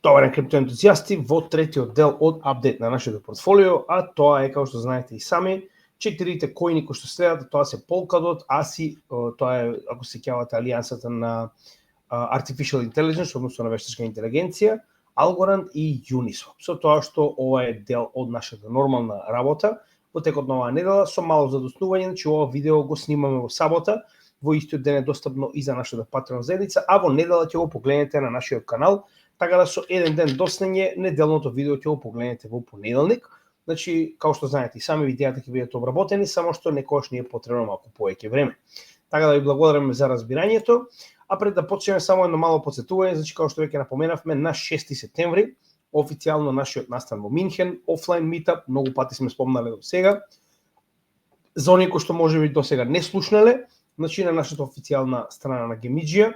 Добар ден, криптоентузијасти, во третиот дел од апдейт на нашето портфолио, а тоа е, како што знаете и сами, 4 коини кои што следат, тоа се Polkadot, ASI, тоа е, ако се сеќавате, алијансата на Artificial Intelligence, односно на вештачка интелигенција, Algorand и Uniswap. Со тоа што ова е дел од нашата нормална работа, во текот на оваа недела, со мало задоснување, значи ова видео го снимаме во сабота, во истиот ден е достапно и за нашата Patreon заедница, а во недела ќе го погледнете на нашиот канал, така да со еден ден доснење, неделното видео ќе го погледнете во понеделник. Значи, како што знаете и сами, видеата ќе бидат обработени, само што некогаш ни е потребно малку повеќе време. Така да ви благодариме за разбирањето, а пред да почнеме само едно мало потсетување, значи како што веќе напоменавме, на 6 септември официјално нашиот настан во Минхен, офлайн митап, многу пати сме спомнале до сега. За оние кои што можеби до сега не слушнале, значи на нашата официјална страна на Gamigia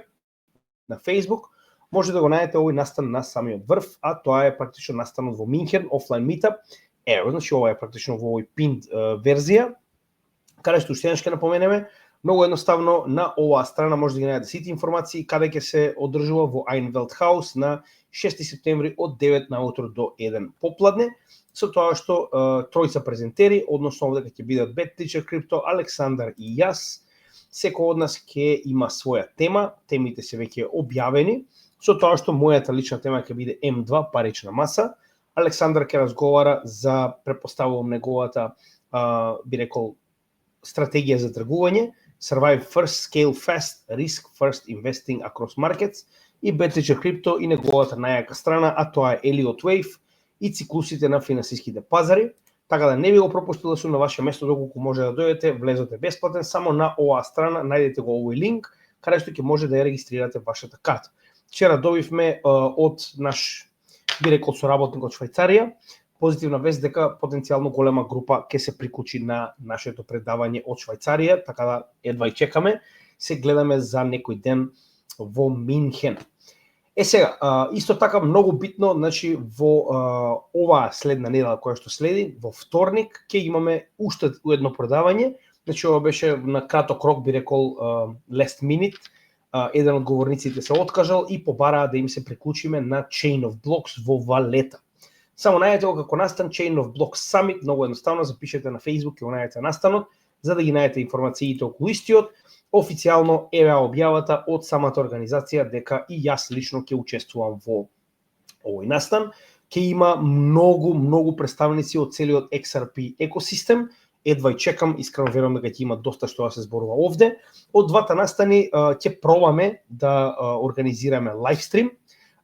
на Facebook, може да го најдете овој настан на самиот врв, а тоа е практично настанот во Минхен, офлайн митап. Ево, значи ова е практично во овој pinned верзија, каде што уште еднаш ќе напоменеме, многу едноставно на оваа страна може да ги најдете сите информации каде ќе се одржува во Einwelt House на 6 септември од 9 наутро до 1 попладне, со тоа што тројца презентери, односно овде ќе бидат Bad Teacher Crypto, Александар и јас. Секој од нас ќе има своја тема, темите се веќе објавени, со тоа што мојата лична тема ќе биде M2, парична маса. Александар ќе разговара за, претпоставувам, неговата, би рекол, стратегија за тргување, Survive First, Scale Fast, Risk First Investing Across Markets, и Bad Teacher Crypto и неговата најака страна, а тоа е Elliott Wave и циклусите на финансиските пазари. Така да не ви го пропустил да сум на ваше место, доколку може да дојдете, влезете бесплатен, само на оваа страна најдете го овој линк, каде што ќе може да ја регистрирате вашата карта. Вчера добивме од наш, би рекол, соработник од Швајцарија, позитивна вест дека потенцијално голема група ќе се приклучи на нашето предавање од Швајцарија, така да едва и чекаме, се гледаме за некој ден во Минхен. Сега, исто така многу битно, значи во оваа следна недела која што следи, во вторник ќе имаме уште едно предавање, значи ова беше на краток рок, би рекол, last minute. Еден од говорниците се откажал и побараа да им се приклучиме на Chain of Blocks во Валета. Само најдете го како настан Chain of Blocks Summit, многу едноставно, запишете на Facebook и го најдете настанот, за да ги најдете информациите околу истиот. Официјално е објавата од самата организација дека и јас лично ќе учествувам во овој настан. Ќе има многу представници од целиот XRP екосистем. Едва и чекам, искрено верувам дека ќе има доста што да се зборува овде. Од двата настани ќе пробаме да организираме лайвстрим.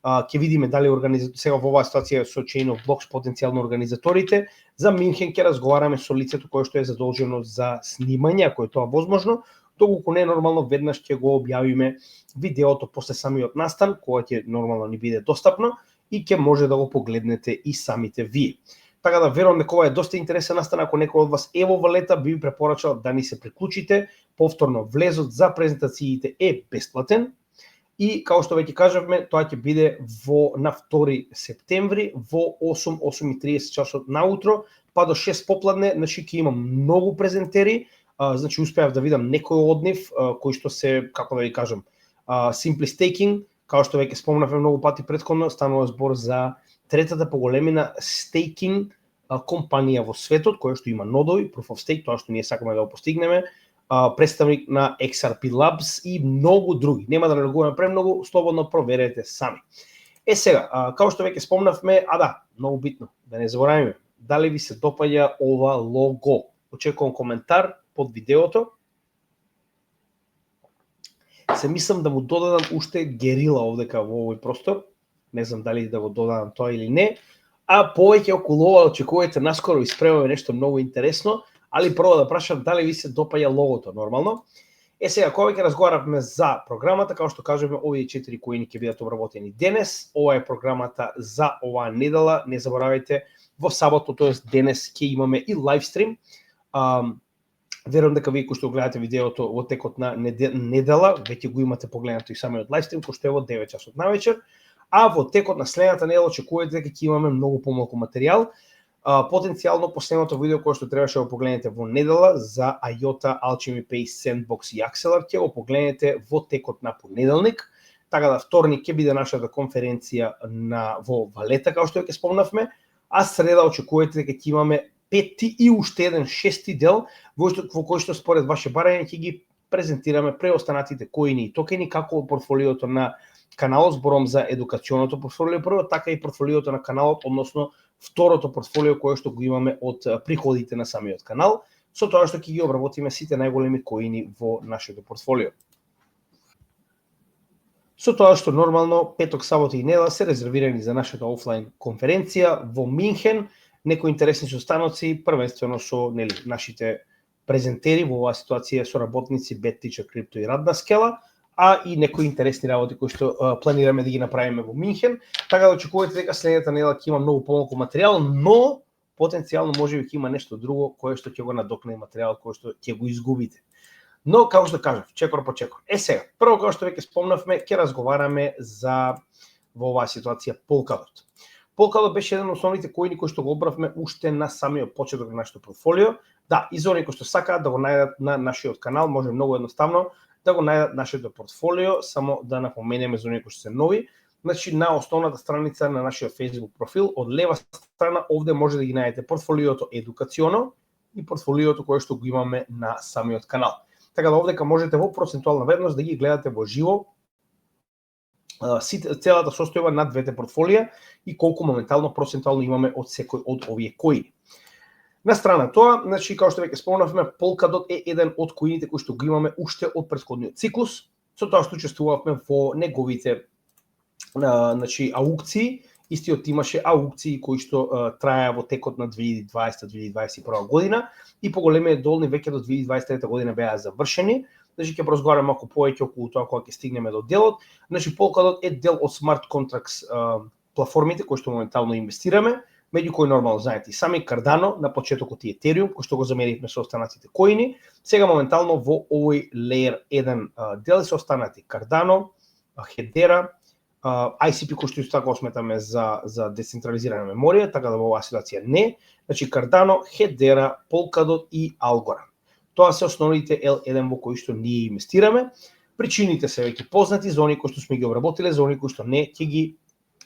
Ќе видиме дали сега во оваа ситуација со Chain of Blocks потенцијално организаторите. За Минхен ќе разговараме со лицето кое што е задолжено за снимање, ако е тоа возможно. Доколку не е нормално, веднаш ќе го објавиме видеото после самиот настан, кога ќе нормално ни биде достапно и ќе може да го погледнете и самите вие. Така да верувам дека ова е доста интересен настан. Ако некој од вас е во Валета, би ви препорачал да ни се приклучите. Повторно, влезот за презентациите е бесплатен. И, како што веќе кажавме, тоа ќе биде на 2 септември во 8:30 часот наутро, па до 6 попладне, значи ќе има многу презентери. Значи успеав да видам некој од нив кои што се, како да ви кажам, Simply Staking, како што веќе спомнавме многу пати претходно, станува збор за третата поголемина стейкинг компанија во светот, која што има нодови, Proof of Stake, тоа што ние сакаме да го постигнеме, представник на XRP Labs и многу други. Нема да нарегуваме премногу, слободно проверете сами. Сега, како што веќе спомнавме, многу битно, да не забораваме, дали ви се допаѓа ова лого? Очекувам коментар под видеото. Се мислам да му додадам уште герила овдека во овој простор. Не знам дали да го додадам тоа или не. А повеќе околу ова очекувате, наскоро испремаме нешто многу интересно, али прво да прашам дали ви се допаѓа логото нормално. Сега, кога ќе разговаравме за програмата, како што кажеме, овие 4 коини ќе бидат обработени денес. Ова е програмата за оваа недела. Не заборавајте, во сабота, тоест денес, ќе имаме и лайвстрим. Верувам дека вие кои што гледате видеото во текот на недела, веќе го имате погледнато и самиот лайвстрим, кој што е во 9 часот навечер. А во текот на следната недела очекувате дека ќе имаме многу помалку материјал. Потенцијално последното видео кое што требаше да го погледнете во недела за IOTA, Alchemy Pay, Sandbox и Axelar ќе го погледнете во текот на понеделник. Така да вторник ќе биде нашата конференција во Валета, како што ќе спомнавме, а среда очекувате дека ќе имаме петти и уште еден шести дел во кој што според ваше барање ќе ги презентираме преостанатите коини и токени како портфолиото на каналот, зборам за едукационото портфолио прво, така и портфолиото на каналот, односно второто портфолио кое што го имаме од приходите на самиот канал, со тоа што ќе ги обработиме сите најголеми коини во нашето портфолио. Со тоа што нормално петок, сабота и недела се резервирани за нашата офлайн конференција во Минхен, некои интересни состаноци, првенствено со нашите презентери во оваа ситуација со работници BetTeacher, Crypto и Радна скела, а и некои интересни работи кои што планираме да ги направиме во Минхен. Така да очекувате дека следната недела ќе има многу помалку материјал, но потенцијално можеби ќе има нешто друго кое што ќе го надокне материјал кој што ќе го изгубите. Но како што кажав, чекор по чекор. Сега, прво како што веќе спомнавме, ќе разговараме за во оваа ситуација Polkadot. Polkadot беше еден од основните коини кои што го обравме уште на самиот почеток на нашето портфолио. Да, и за оние кои што сакаат да го најдат на нашиот канал, може многу едноставно да го најдат нашето портфолио, само да напоменеме за оние кои што се нови. Значи на основната страница на нашиот Facebook профил, од лева страна овде може да ги најдете портфолиото едукационо и портфолиото кое што го имаме на самиот канал. Така да овдека можете во процентуална вредност да ги гледате во живо целата состојба на двете портфолија и колку моментално процентуално имаме од секој од овие коини. На страна тоа, значи како што веќе спомнавме, Polkadot е еден од коините кои што го имаме уште од претходниот циклус, со тоа што учествувавме во неговите аукции. Истиот имаше аукции кои што траја во текот на 2020-2021 година и поголемиот долни веќе до 2023 година беа завршени. Значи ќе поразговараме малку повеќе околу тоа кога ќе стигнеме до делот. Значи Polkadot е дел од смарт контрактс платформите кои што моментално инвестираме, меѓу кои нормално знаете и сами Cardano на почетокот и Ethereum кои што го заменивме со останатите коини. Сега моментално во овој Layer 1 дел се останати Cardano, Hedera, ICP кој што исто така сметаме за децентрализирана меморија, така да во оваа ситуација не. Значи Cardano, Hedera, Polkadot и Algorand. Тоа се основните L1 во кои што ние инвестираме. Причините се веќе познати, за оние кои што сме ги обработиле, за оние кои што не, ќе ги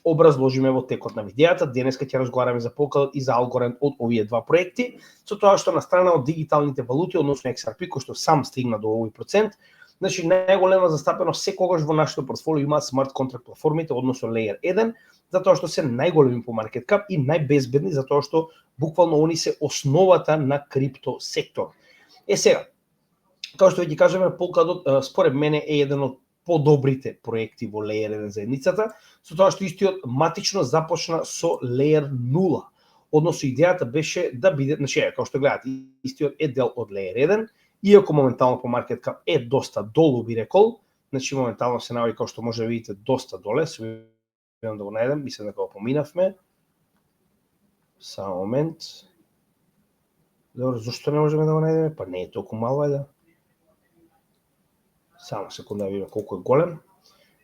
образложиме во текот на видеото. Денеска ќе разговараме за Polkadot и за Algorand од овие два проекти, со тоа што на страна од дигиталните валути, односно XRP, кој што сам стигна до овој процент, значи најголема застапеност секогаш во нашето портфолио имаат смарт контракт платформите, односно Layer 1, затоа што се најголеми по маркет кап и најбезбедни, затоа што буквално они се основата на крипто сектор. Сега, како што ќе кажеме, Polkadot според мене е еден од подобрите проекти во Layer 1 заедницата, со тоа што истиот матично започна со Layer 0. Односно идејата беше да биде, значи како што гледате, истиот е дел од Layer 1, иако моментално по маркет кап е доста долу, би рекол, значи моментално се наоѓа како што може да видите доста доле, се видам да го најдем, мислам дека го поминавме. Само момент. Добро, зошто не можеме да го најдеме? Па не е толку мало, да. Само секунда да видиме колку е голем.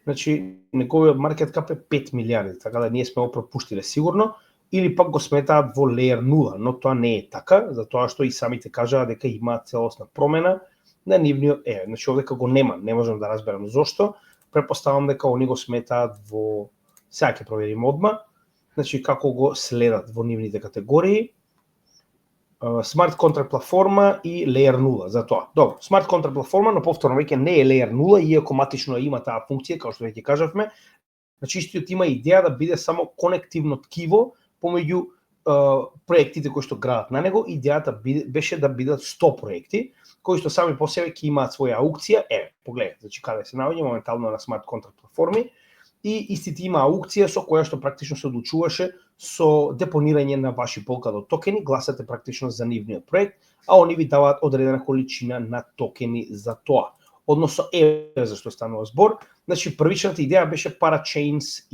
Значи, неговиот маркет кап е 5 милиарди, така да ние сме го пропуштиле сигурно, или пак го сметаат во Layer 0, но тоа не е така, затоа што и самите кажаа дека има целосна промена на нивниот значи овдека го нема, не можам да разберам зошто. Претпоставам дека они го сметаат во, сега ќе провериме одма, значи како го следат во нивните категории. Смарт контракт платформа и Layer 0 за тоа. Добро, смарт контракт платформа, но повторно веќе не е Layer 0, иако матично има таа функција, како што веќе кажавме. Значи истиот има идеја да биде само конективно ткиво помеѓу проектите кои што градат на него. Идејата беше да бидат 100 проекти, кои што сами по себе ќе имаат своја аукција. Погледнете, значи каде се наоѓа моментално на смарт контракт платформи и истите има аукција со која што практично се одлучуваше со депонирање на ваши Polkadot токени, гласате практично за нивниот проект, а они ви даваат одредена количина на токени за тоа. Односно зашто станува збор. Значи првичната идеја беше Parachains,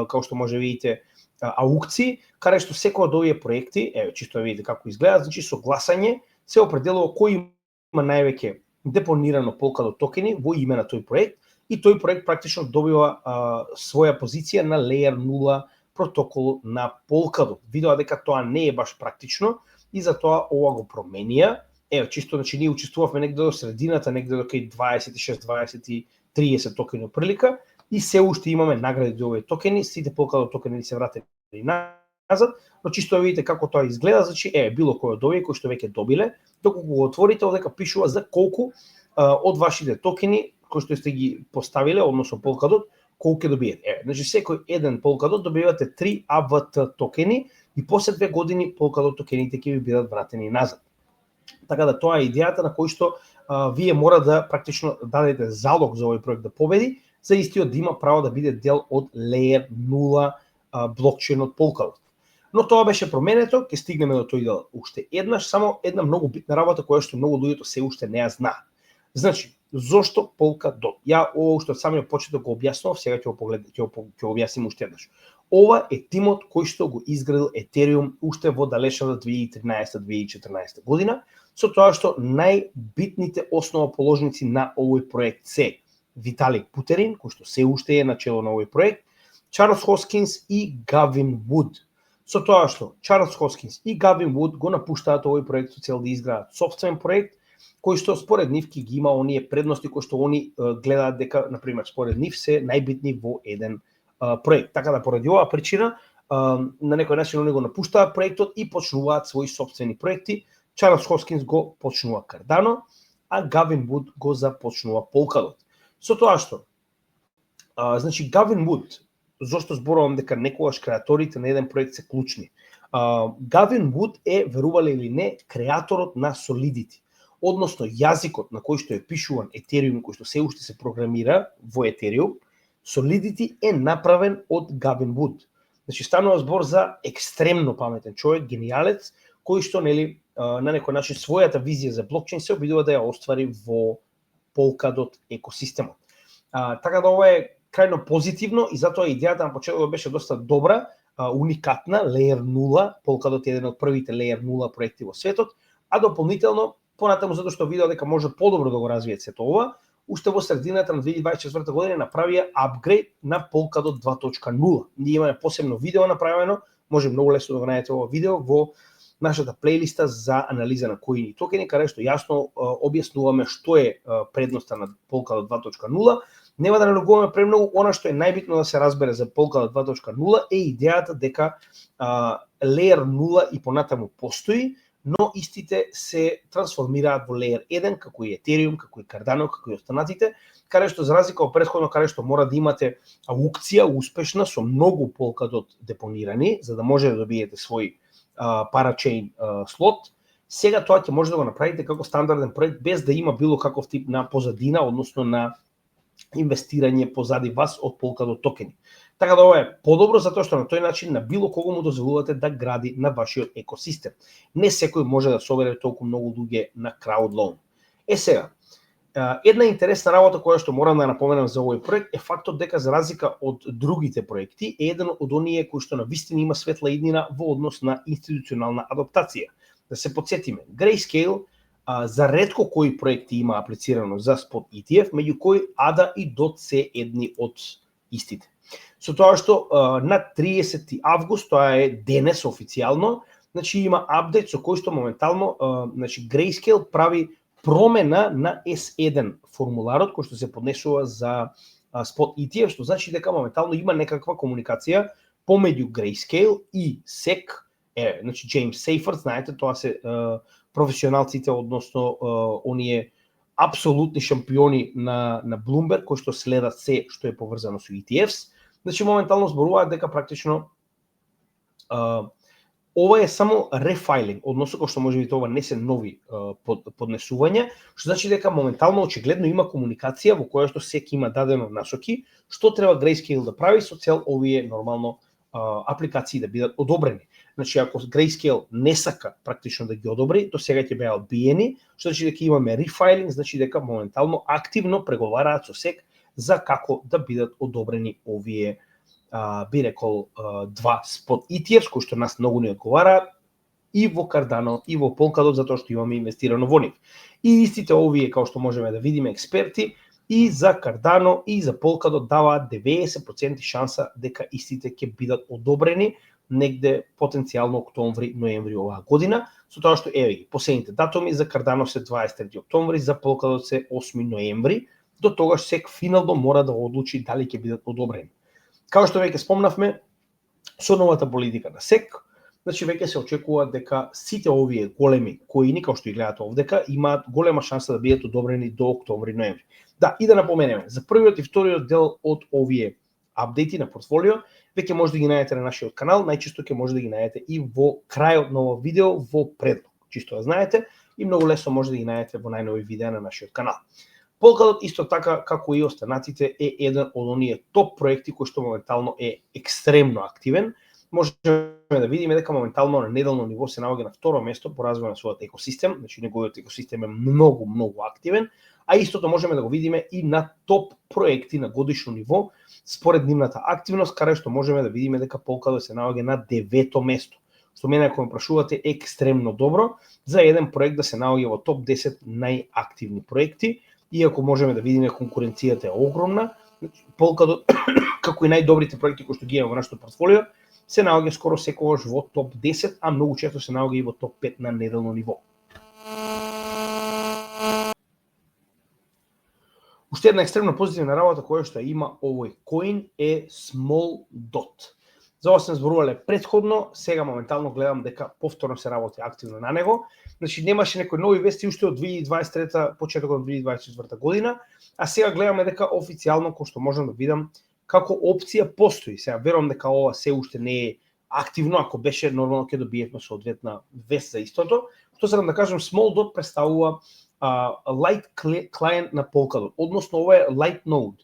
како што може видите, аукции, каде што секој од овие проекти, чисто да видите како изгледаат, значи со гласање се определува кој има највеќе депонирано Polkadot токени во име на тој проект и тој проект практично добива своја позиција на Layer 0 протокол на Polkadot. Видоа дека тоа не е баш практично и затоа ова го променија. Чисто, значи ние учествувавме негде до средината, негде до кај 26, 20, 30 токени прилика и се уште имаме награди за овие токени, сите Polkadot токени се вратени назад, но чисто да видите како тоа изгледа, значи било кој од овие кои што веќе добиле, доколку го отворите, одека пишува за колку од вашите токени кои што сте ги поставиле, односно Polkadot, колку ќе добиете. Значи секој еден Polkadot добивате 3 AVT токени и после 2 години Polkadot токените ќе ви бидат вратени назад. Така да тоа е идејата на кој што вие мора да практично дадете залог за овој проект да победи, за истиот да има право да биде дел од Layer 0 блокчейнот Polkadot. Но тоа беше променето, ќе стигнеме до тој дел уште еднаш, само една многу битна работа која што многу луѓето се уште не ја знаат. Значи, зошто Polkadot? Ја ово што самиот почеток го објаснував, сега ќе го погледам, ќе го објасним уште еднаш. Ова е тимот кој што го изградил Ethereum уште во далечната 2013-2014 година, со тоа што најбитните основоположници на овој проект се Виталик Бутерин, кој што се уште е начело на овој проект, Чарлс Хоскинс и Гавин Вуд. Со тоа што Чарлс Хоскинс и Гавин Вуд го напуштаат овој проект со цел да изградат сопствен проект, кој што според нив ќе ги има оние предности кои што они гледаат дека, например, според нив се најбитни во еден проект. Така да поради оваа причина на некој начин они го напуштаат проектот и почнуваат своји сопствени проекти. Чарлс Хоскинс го почнува Cardano, а Гавин Вуд го започнува Polkadot. Со тоа што значи Гавин Вуд, зошто зборувам дека некогаш креаторите на еден проект се клучни. Гавин Вуд е, верувале или не, креаторот на Solidity, односно јазикот на кој што е пишуван Ethereum, кој што се уште се програмира во Ethereum. Solidity е направен од Гавин Вуд. Значи станува збор за екстремно паметен човек, гениалец, кој што нели на некој начин својата визија за блокчейн се обидува да ја оствари во Polkadot екосистемот. Така да ова е крајно позитивно и затоа идејата на почетокот беше доста добра, уникатна, Layer 0, Polkadot е еден од првите Layer 0 проекти во светот, а дополнително понатаму затоа што видео дека може подобро да го развијат сето ова, уште во средината на 2024 година направија апгрейд на Polkadot 2.0. Ние имаме посебно видео направено, може многу лесно да го најдете ова видео во нашата плейлиста за анализа на коини и токени, каде што јасно објаснуваме што е предноста на Polkadot 2.0. Нема да налогуваме премногу, она што е најбитно да се разбере за Polkadot 2.0 е идејата дека Layer 0 и понатаму постои, но истите се трансформираат во Layer 1, како и Ethereum, како и Cardano, како и останатите, каде што за разлика од претходно, каде што мора да имате аукција успешна со многу Polkadot депонирани, за да може да добиете свој парачейн слот, сега тоа ќе може да го направите како стандарден проект без да има било каков тип на позадина, односно на инвестирање позади вас од Polkadot токени. Така да ова е подобро затоа што на тој начин на било кого му дозволувате да гради на вашиот екосистем. Не секој може да собере толку многу луѓе на crowd loan. Сега, една интересна работа која што морам да напоменам за овој проект е фактот дека за разлика од другите проекти е еден од оние кои што навистина има светла иднина во однос на институционална адаптација. Да се потсетиме, Grayscale за ретко кои проекти има аплицирано за Spot ETF, меѓу кои ADA и DOT се едни од истите. Со тоа што на 30 август, тоа е денес официјално, значи има апдейт со кој што моментално значи Grayscale прави промена на S1 формуларот кој што се поднесува за Spot ETF, што значи дека моментално има некаква комуникација помеѓу Grayscale и SEC, значи James Seyffart, знаете, тоа се професионалците, односно оние апсолутни шампиони на Bloomberg, кои што следат се што е поврзано со ETFs. Значи моментално зборуваат дека практично ова е само рефайлинг, односно кој што може би ова не се нови поднесувања, што значи дека моментално очигледно има комуникација во која што SEC има дадено насоки што треба Grayscale да прави со цел овие нормално апликации да бидат одобрени. Значи, ако Grayscale не сака практично да ги одобри, до сега ќе беа одбиени, што значи дека имаме рефайлинг, значи дека моментално активно преговараат со SEC за како да бидат одобрени овие, би рекол, два Spot ETFs, кои што нас многу не одговараат, и во Cardano, и во Polkadot, затоа што имаме инвестирано во нив. И истите овие, како што можеме да видиме, експерти, и за Cardano и за Polkadot даваат 90% шанса дека истите ќе бидат одобрени негде потенцијално октомври, ноември оваа година, со тоа што еве ги последните датуми за Cardano се 23 октомври, за Polkadot се 8 ноември, до тогаш SEC финално мора да одлучи дали ќе бидат одобрени. Како што веќе спомнавме, со новата политика на SEC, значи веќе се очекува дека сите овие големи коини, како што ги гледате овдека, имаат голема шанса да бидат одобрени до октомври-ноември. Да, и да напоменеме, за првиот и вториот дел од овие апдејти на портфолио, веќе може да ги најдете на нашиот канал, најчесто ќе може да ги најдете и во крајот на ова видео во предлог, чисто да знаете, и многу лесно може да ги најдете во најнови видеа на нашиот канал. Polkadot исто така како и останатите е еден од оние топ проекти кој што моментално е екстремно активен. Можеме да видиме дека моментално на неделно ниво се наоѓа на второ место по развој на својот екосистем, значи неговиот екосистем е многу активен, а истото можеме да го видиме и на топ проекти на годишно ниво според нивната активност, каде што можеме да видиме дека Polkadot се наоѓа на 9-то место, што мене ако ме прашувате е екстремно добро за еден проект да се наоѓа во топ 10 најактивни проекти, иако можеме да видиме конкуренцијата е огромна. Polkadot како и најдобрите проекти кои што ги имаме во нашето портфолио се наоѓа скоро секогаш во топ 10, а многу често се наоѓа и во топ 5 на неделно ниво. Уште една екстремно позитивна работа која што има овој коин е Small.dot. За ова сме зборувале претходно, сега моментално гледам дека повторно се работи активно на него. Значи немаше некои нови вести уште од 2023, почетокот од 2024 година, а сега гледаме дека официјално кој што можам да видам како опција постои. Сега верувам дека ова се уште не е активно, ако беше нормално ќе добиевме соодветна вест за истото. Што сакам да кажам, Small.dot представува light client на Polkadot, односно ова е light node.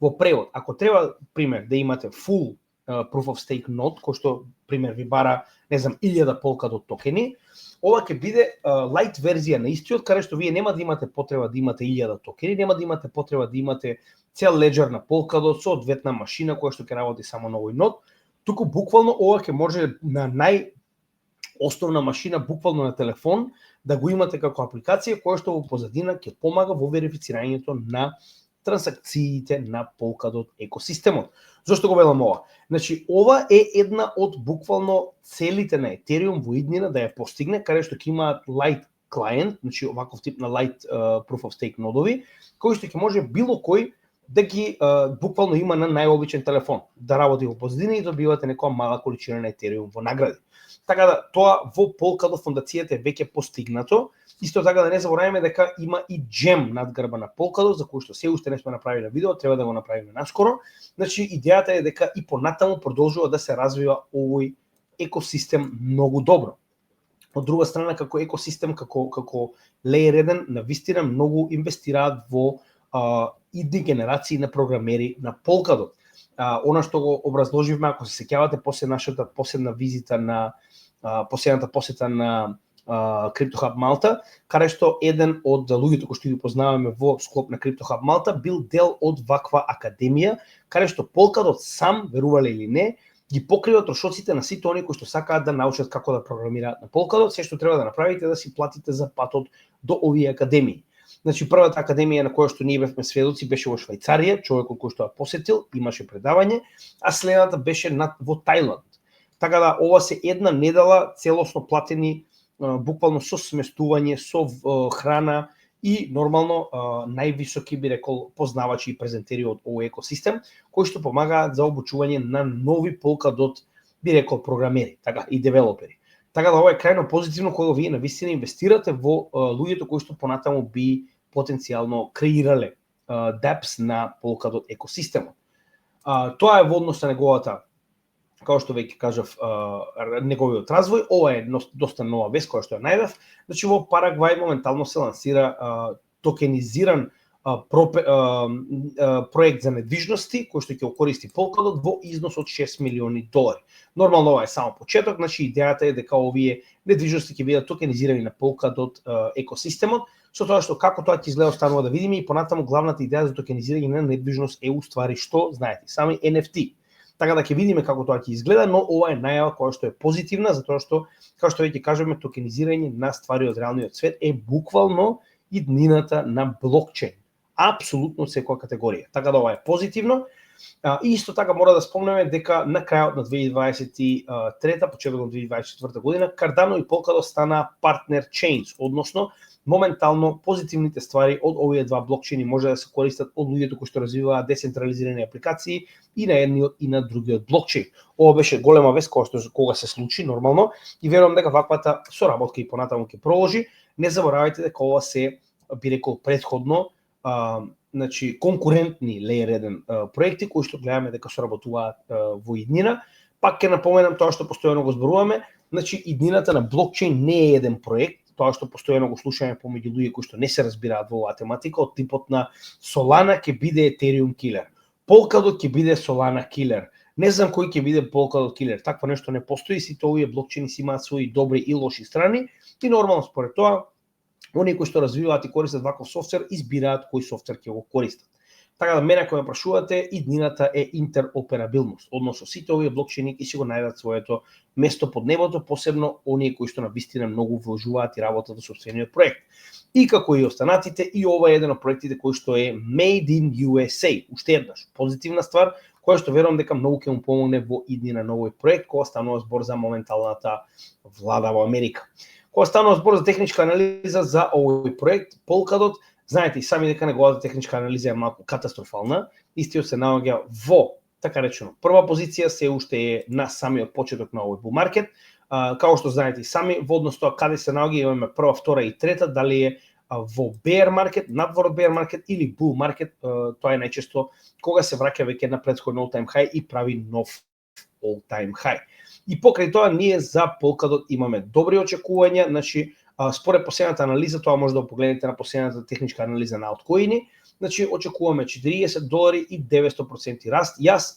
Во превод, ако треба пример да имате full proof of stake node, кој што пример ви бара, не знам, 1000 Polkadot токени, ова ќе биде light верзија на истиот, каде што вие нема да имате потреба да имате 1000 токени, нема да имате потреба да имате цел леџер на Polkadot со одветна машина која што ќе работи само на овој нод, туку буквално ова ќе може на најосновна машина, буквално на телефон, да го имате како апликација која што во позадина ќе помага во верифицирањето на трансакциите на Polkadot екосистемот. Зошто го велам ова? Значи, ова е една од буквално целите на Ethereum во иднина да ја постигне, каде што ќе имаат light client, значи оваков тип на light proof of stake нодови, кои што ќе може било кој да ги буквално има на најобичен телефон, да работи во позадина и добивате некоја мала количина на Ethereum во награди. Така да тоа во Polkadot фондацијата е веќе постигнато. Исто така да не забораваме дека има и джем надгрба на Polkadot, за кој што се уште не сме направиле видео, треба да го направиме наскоро. Значи идејата е дека и понатаму продолжува да се развива овој екосистем многу добро. Од друга страна, како екосистем, како Layer 1, навистина многу инвестираат во идни генерации на програмери на Polkadot. Она што го образложивме, ако се сеќавате после нашата последна визита на последната посета на CryptoHub Malta, каде што еден од луѓето кои што ги познаваме во склоп на CryptoHub Malta бил дел од ваква академија, каде што Polkadot сам, верувале или не, ги покрива трошоците на сите оние кои што сакаат да научат како да програмираат на Polkadot. Се што треба да направите да си платите за патот до овие академии. Значи првата академија на која што ние бевме сведоци беше во Швајцарија, човекот кој што ја посетил, имаше предавање, а следната беше во Тајланд. Така да ова се една недела целосно платени, буквално со сместување, со храна и нормално највисоки, би рекол, познавачи и презентери од овој екосистем, кои што помагаат за обучување на нови Polkadot, би рекол, програмери, така и девелопери. Така да ова е крајно позитивно кога вие навистина инвестирате во луѓето кои што понатаму би потенцијално креирале dApps на Polkadot екосистемот. Тоа е во однос на неговата, како што веќе кажав, неговиот развој. Ова е доста нова вест која што ја најдов. Значи во Парагвај моментално се лансира токенизиран проект за недвижности кој што ќе користи Polkadot во износ од $6 милиони. Нормално ова е само почеток, значи идејата е дека овие недвижности ќе бидат токенизирани на Polkadot екосистемот, со тоа што како тоа ќе изгледа останува да видиме и понатаму главната идеја за токенизирање на недвижност е уствари што, знаете, сами NFT. Така да ќе видиме како тоа ќе изгледа, но ова е најава која што е позитивна, затоа што, како што веќе кажеме, токенизирање на ствари од реалниот свет е буквално иднината на блокчейн. Апсолутно секоја категорија. Така да ова е позитивно. И исто така мора да спомнеме дека на крајот на 2023, почетокот на 2024 година, Cardano и Polkadot стана partner chains, односно моментално позитивните ствари од овие два блокчейни може да се користат од луѓето кои што развиваат децентрализирани апликации и на едниот и на другиот блокчейн. Ова беше голема вест кога се случи нормално и верувам дека ваквата соработка и понатаму ќе продолжи. Не заборавајте дека ова се, би рекол, предходно значи конкурентни Layer 1 проекти кои што гледаме дека соработуваат во иднина. Пак ќе напоменам тоа што постојано го зборуваме, значи иднината на блокчейн не е еден проект, тоа што постојано го слушаме помеѓу луѓе кои што не се разбираат во оваа тематика, од типот на Solana ќе биде Ethereum killer, Polkadot ќе биде Solana killer, не знам кој ќе биде Polkadot killer, такво нешто не постои, сите овие блокчейни си имаат своји добри и лоши страни и нормално според тоа оние кои што развиваат и користат ваков софтвер избираат кој софтвер ќе го користат. Така да мене ако ме прашувате, иднината е интероперабилност, односно сите овие блокчейни ќе си го најдат своето место под небото, посебно оние кои што навистина многу вложуваат и работат во собствениот проект. И како и останатите, и ова е еден од проектите кои што е Made in USA, уште еднаш позитивна ствар, која што верувам дека многу ќе му помогне во иднина на овој проект, кога станува збор за моменталната влада во Америка. Кога станува збор за техничка анализа за овој проект, Polkadot, знаете и сами дека неговата техничка анализа е малку катастрофална, истиот се наоѓа во, така речено, прва позиција, се уште е на самиот почеток на овој bull market. Како што знаете и сами, во однос тоа каде се наоѓа, имаме прва, втора и трета, дали е во bear market, надвор од bear market или bull market, тоа е најчесто кога се враќа веќе на претходен all time high и прави нов all time high. И покрај тоа ние за Polkadot имаме добри очекувања, значи според последната анализа, тоа може да го погледнете на последната техничка анализа на алткоини, значи очекуваме $40 и 900% раст. Јас,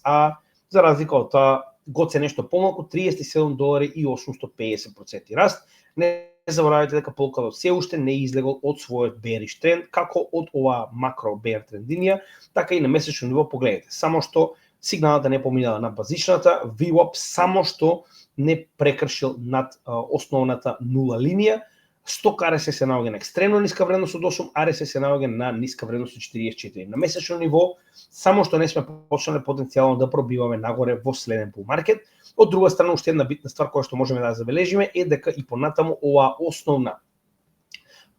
за разлика од тоа, го се нешто помалку, $37 и 850% раст. Не заборавајте дека Polkadot се уште не излегол од својот bearish тренд, како од оваа макро bear трендинија, така и на месечно ниво погледнете. Само што сигналата не поминала на базичната, VWAP само што не прекршил над основната нула линија. Сток RSI се наоѓа на екстремно ниска вредност од 8, RSI се наоѓа на ниска вредност од 44. На месечно ниво, само што не сме почнале потенцијално да пробиваме нагоре во следен bull market. Од друга страна, уште една битна ствар која што можеме да забележиме е дека и понатаму оваа основна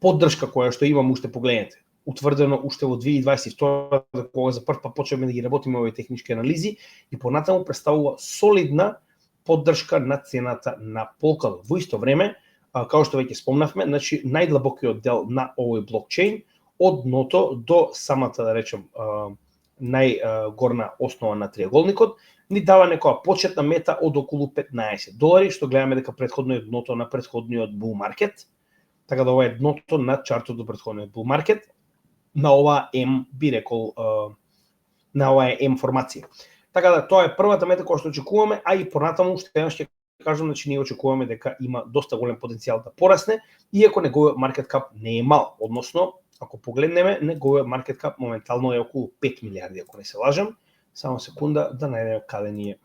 поддршка која што имам, уште погледнете, утврдено уште во 2022, кога за прв пат почнеме да ги работиме овие технички анализи, и понатаму представува солидна поддршка на цената на Polkadot. Во исто време, како што веќе спомнавме, значи најдлабокиот дел на овој блокчейн од дното до самата, да речем, најгорна основа на триаголникот ни дава некоја почетна мета од околу $15, што гледаме дека претходно е дното на претходниот bull market. Така да ова е дното на чартот до претходниот bull market на ова М, би рекол, на ова М формација. Така да тоа е првата мета која што очекуваме, а и понатаму уште еднаш ќе кажам, значи ние очекуваме дека има доста голем потенцијал да порасне, иако неговиот маркет кап не е мал, односно ако погледнеме, неговиот маркет кап моментално е околу 5 милиарди, ако не се лажам. Само секунда да најдеме каде ни е.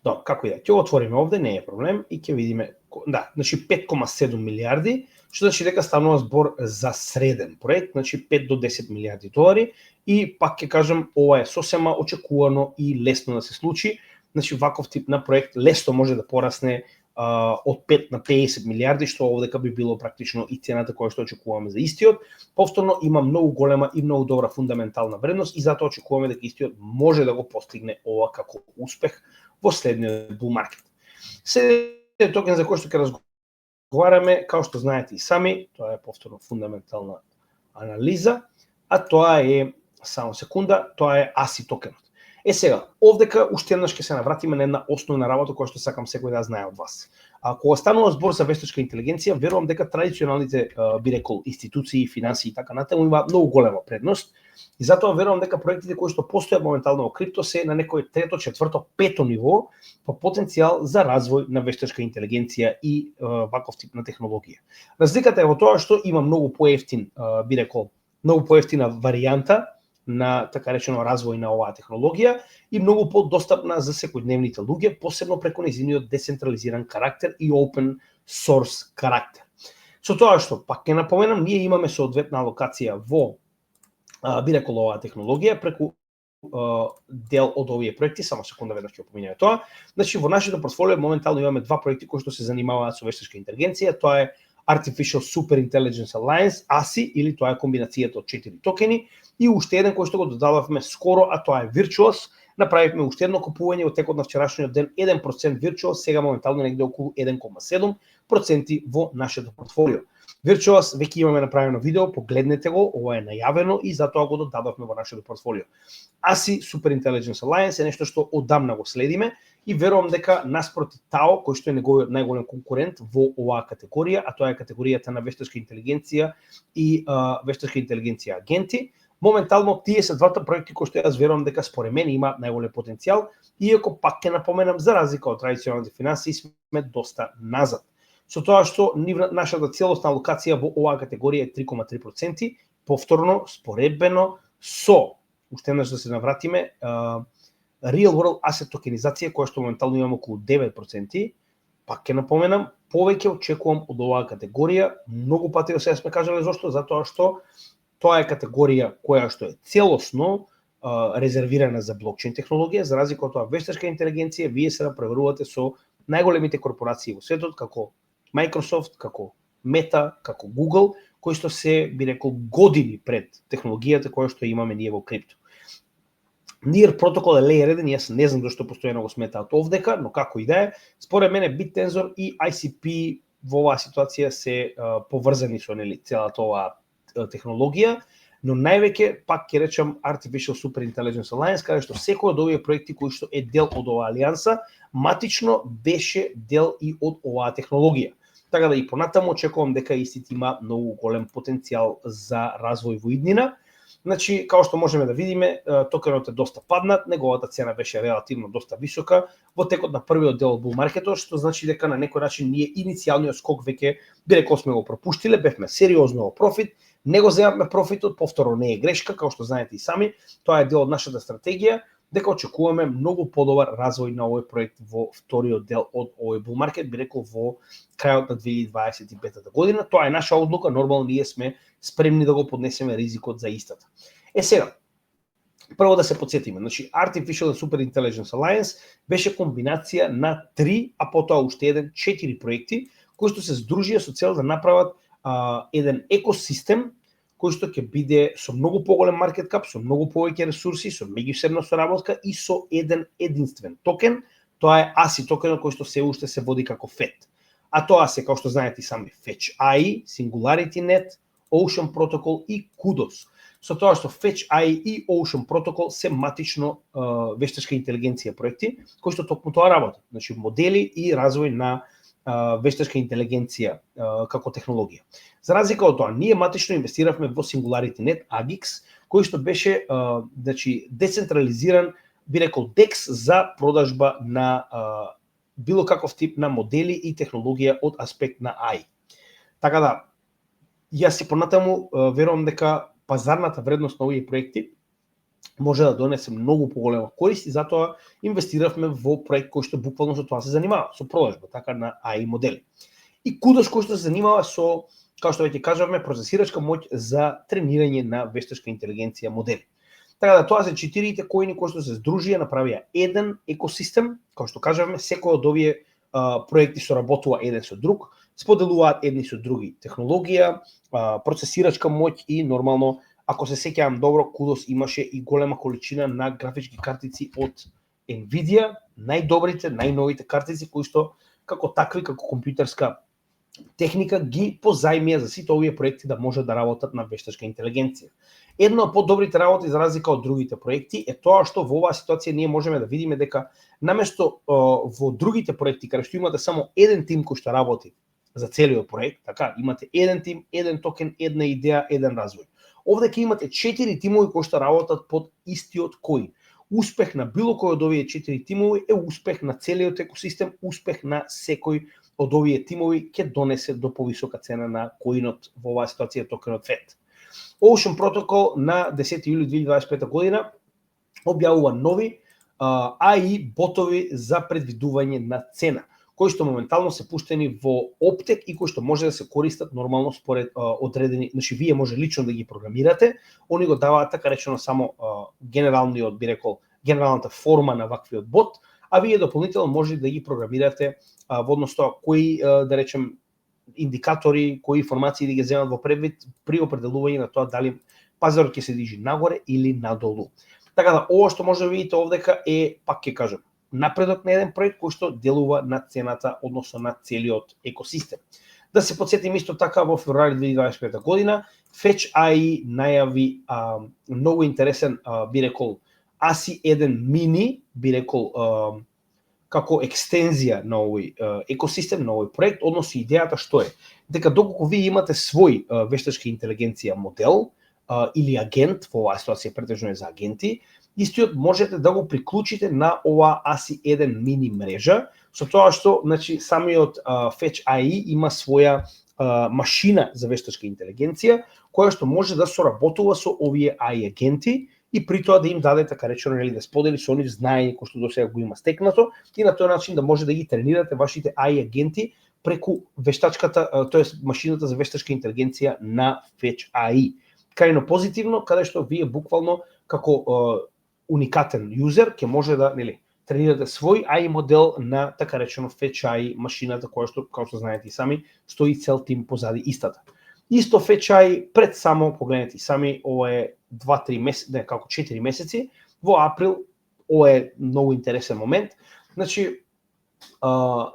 Да, како и да, ќе го отвориме овде, не е проблем и ќе видиме, да, значи 5,7 милиарди, што значи дека станува збор за среден проект, значи 5 до 10 милиарди долари, и пак ќе кажам, ова е сосема очекувано и лесно да се случи. Значи ваков тип на проект лесно може да порасне од 5 на 50 милиарди, што овдека би било практично и цената која што очекуваме за истиот. Повторно има многу голема и многу добра фундаментална вредност и затоа очекуваме дека истиот може да го постигне ова како успех во следниот bull market. Следниот токен за кој што ќе разговараме, како што знаете и сами, тоа е повторно фундаментална анализа, а тоа е, само секунда, тоа е ASI токенот. Сега, овдека уште еднаш ќе се навратиме на една основна работа која што сакам секој да знае од вас. Кога станува збор за вештачка интелигенција, верувам дека традиционалните, би рекол, институции, финанси и така натаму имаат многу голема предност, и затоа верувам дека проектите кои што постојат моментално во крипто се на некој трето, четврто, пето ниво по потенцијал за развој на вештачка интелигенција и ваков тип на технологија. Разликата е во тоа што има многу поевтин, би рекол, многу поевтина варијанта на така речено развој на оваа технологија и многу подостапна за секојдневните луѓе, посебно преку нејзиниот децентрализиран карактер и open source карактер. Со тоа што пак ќе напоменам, ние имаме соодветна алокација во би рекол оваа технологија преку дел од овие проекти, само секунда веднаш ќе поминеме тоа. Значи во нашето портфолио моментално имаме два проекти кои што се занимаваат со вештачка интелигенција, тоа е Artificial Super Intelligence Alliance, ASI, или тоа е комбинацијата од 4 токени, и уште еден кој што го додававме скоро, а тоа е Virtuos. Направивме уште едно купување во текот на вчерашниот ден, 1% Virtuos, сега моментално негде околу 1,7% во нашето портфолио. Virtuos веќе имаме направено видео, погледнете го, ова е најавено и затоа го додадовме во нашето портфолио. ASI Super Intelligence Alliance е нешто што одамна го следиме и верувам дека наспроти ТАО, кој што е неговиот најголем конкурент во оваа категорија, а тоа е категоријата на вештачка интелигенција и вештачка интелигенција агенти, моментално тие се двата проекти кои што јас верувам дека според мене има најголем потенцијал, иако пак ќе напоменам за разлика од традиционалните финансии сме доста назад. Со тоа што нашата целосна алокација во оваа категорија е 3,3%, повторно споредбено со, уште еднаш да се навратиме, Real World Asset токенизација која што моментално имаме околу 9%, пак ќе напоменам, повеќе очекувам од оваа категорија, многу пати сега сме кажале зошто, затоа што тоа е категорија која што е целосно резервирана за блокчейн технологија, за разлика од тоа вештачка интелигенција, вие се преверувате со најголемите корпорации во светот, како Microsoft, како Meta, како Google, кои што се, би рекол, години пред технологијата која што имаме ние во крипто. NIR протокол е Layer 1, јас не знам зашто постојано го сметаат овдека, но како и да е, според мене BitTensor и ICP во оваа ситуација се поврзани со целата оваа технологија, но највеќе пак ќе речам Artificial Super Intelligence Alliance, каде што секој од овие проекти кои што е дел од оваа алијанса, матично беше дел и од оваа технологија. Така да и понатаму очекувам дека истите има многу голем потенцијал за развој во иднина. Значи, како што можеме да видиме, токенот е доста паднат, неговата цена беше релативно доста висока во текот на првиот дел од bull маркетот, што значи дека на некој начин ние иницијалниот скок веќе би рекол сме го пропуштиле, бевме сериозно во профит, не го земавме профитот, повторно не е грешка, како што знаете и сами, тоа е дел од нашата стратегија, дека очекуваме многу подобар развој на овој проект во вториот дел од овој bull маркет, би рекол во крајот на 2025 година. Тоа е наша одлука, нормално ние сме спремни да го поднесеме ризикот за истата. Сега, прво да се подсетиме, значи Artificial and Super Intelligence Alliance беше комбинација на 3, а потоа уште еден 4 проекти кои што се здружија со цел да направат еден екосистем кој што ќе биде со многу поголем маркет кап, со многу повеќе ресурси, со меѓусебна соработка и со еден единствен токен. Тоа е ASI токенот кој што се уште се води како FET. А тоа се, како што знаете и сами, Fetch AI, SingularityNet, Ocean Protocol и Kudos. Со тоа што Fetch AI и Ocean Protocol се матично вештачка интелигенција проекти, кои што токму тоа работат. Значи модели и развој на вештачка интелигенција како технологија. За разлика од тоа, ние матично инвестиравме во SingularityNet AGIX, кој што беше значи децентрализиран, би рекол DEX за продажба на било каков тип на модели и технологија од аспект на AI. Така да, јас си понатаму верувам дека пазарната вредност на овие проекти може да донесе многу поголема корист и затоа инвестиравме во проект кој што буквално со тоа се занимава, со продажба, така на AI модели. И Kudos кој што се занимава со, како што веќе кажавме, процесирачка моќ за тренирање на вештачка интелигенција модели. Така да тоа се 4 коини кои што се здружија, направија еден екосистем, како што кажавме, секој од овие проекти соработува еден со друг, споделуваат едни со други технологија, процесирачка моќ и нормално, ако се сеќавам добро, Kudos имаше и голема количина на графички картици од Nvidia, најдобрите, најновите картици кои што како такви, како компјутерска техника ги позајмија за сите овие проекти да можат да работат на вештачка интелигенција. Една од подобрите работи за разлика од другите проекти е тоа што во оваа ситуација ние можеме да видиме дека наместо во другите проекти каде што имате само еден тим кој што работи за целиот проект, така, имате еден тим, еден токен, една идеја, еден развој. Овде ќе имате 4 тимови кои што работат под истиот коин. Успех на било кој од овие 4 тимови е успех на целиот екосистем, успех на секој од овие тимови ќе донесе до повисока цена на коинот, во оваа ситуација токенот FET. Ocean Protocol на 10 јули 2025 година објавува нови AI ботови за предвидување на цена, кои што моментално се пуштени во оптек и кои што може да се користат нормално според одредени, значи вие може лично да ги програмирате, они го даваат така речено само генералниот, би рекол, генералната форма на ваквиот бот, а вие дополнително може да ги програмирате во однос тоа кои, да речем, индикатори, кои информации да ги земат во предвид при определување на тоа дали пазарот ќе се движи нагоре или надолу. Така да, ова што може да видите овдека е, пак ќе кажам, напредок на еден проект кој што делува на цената, односно на целиот екосистем. Да се подсетим исто така во февруари 2025 година, Fetch AI најави многу интересен, би рекол, ASI1 Mini, би рекол, како екстензија на овој екосистем, на овој проект, односно идејата што е? Дека доколку вие имате свој вештачка интелигенција модел или агент, во оваа ситуација претежно е за агенти, истиот можете да го приклучите на ова ASI1 мини мрежа, со тоа што, значи, самиот Fetch AI има своја машина за вештачка интелигенција, која што може да соработува со овие AI агенти и при тоа да им даде, така речено, да сподели со нив знаење кој што досега го има стекнато и на тој начин да може да ги тренирате вашите AI агенти преку вештачката, тоест машината за вештачка интелигенција на Fetch AI. Крајно позитивно, каде што вие буквално како уникатен юзер ќе може да, нели, тренирате свој AI модел на така речено Fetch AI машината која што, како што знаете и сами, стои цел тим позади истата. Исто Fetch AI пред само, погледнете и сами, ова е 2-3 месеци, не, како 4 месеци, во април, ова е многу интересен момент. Значи,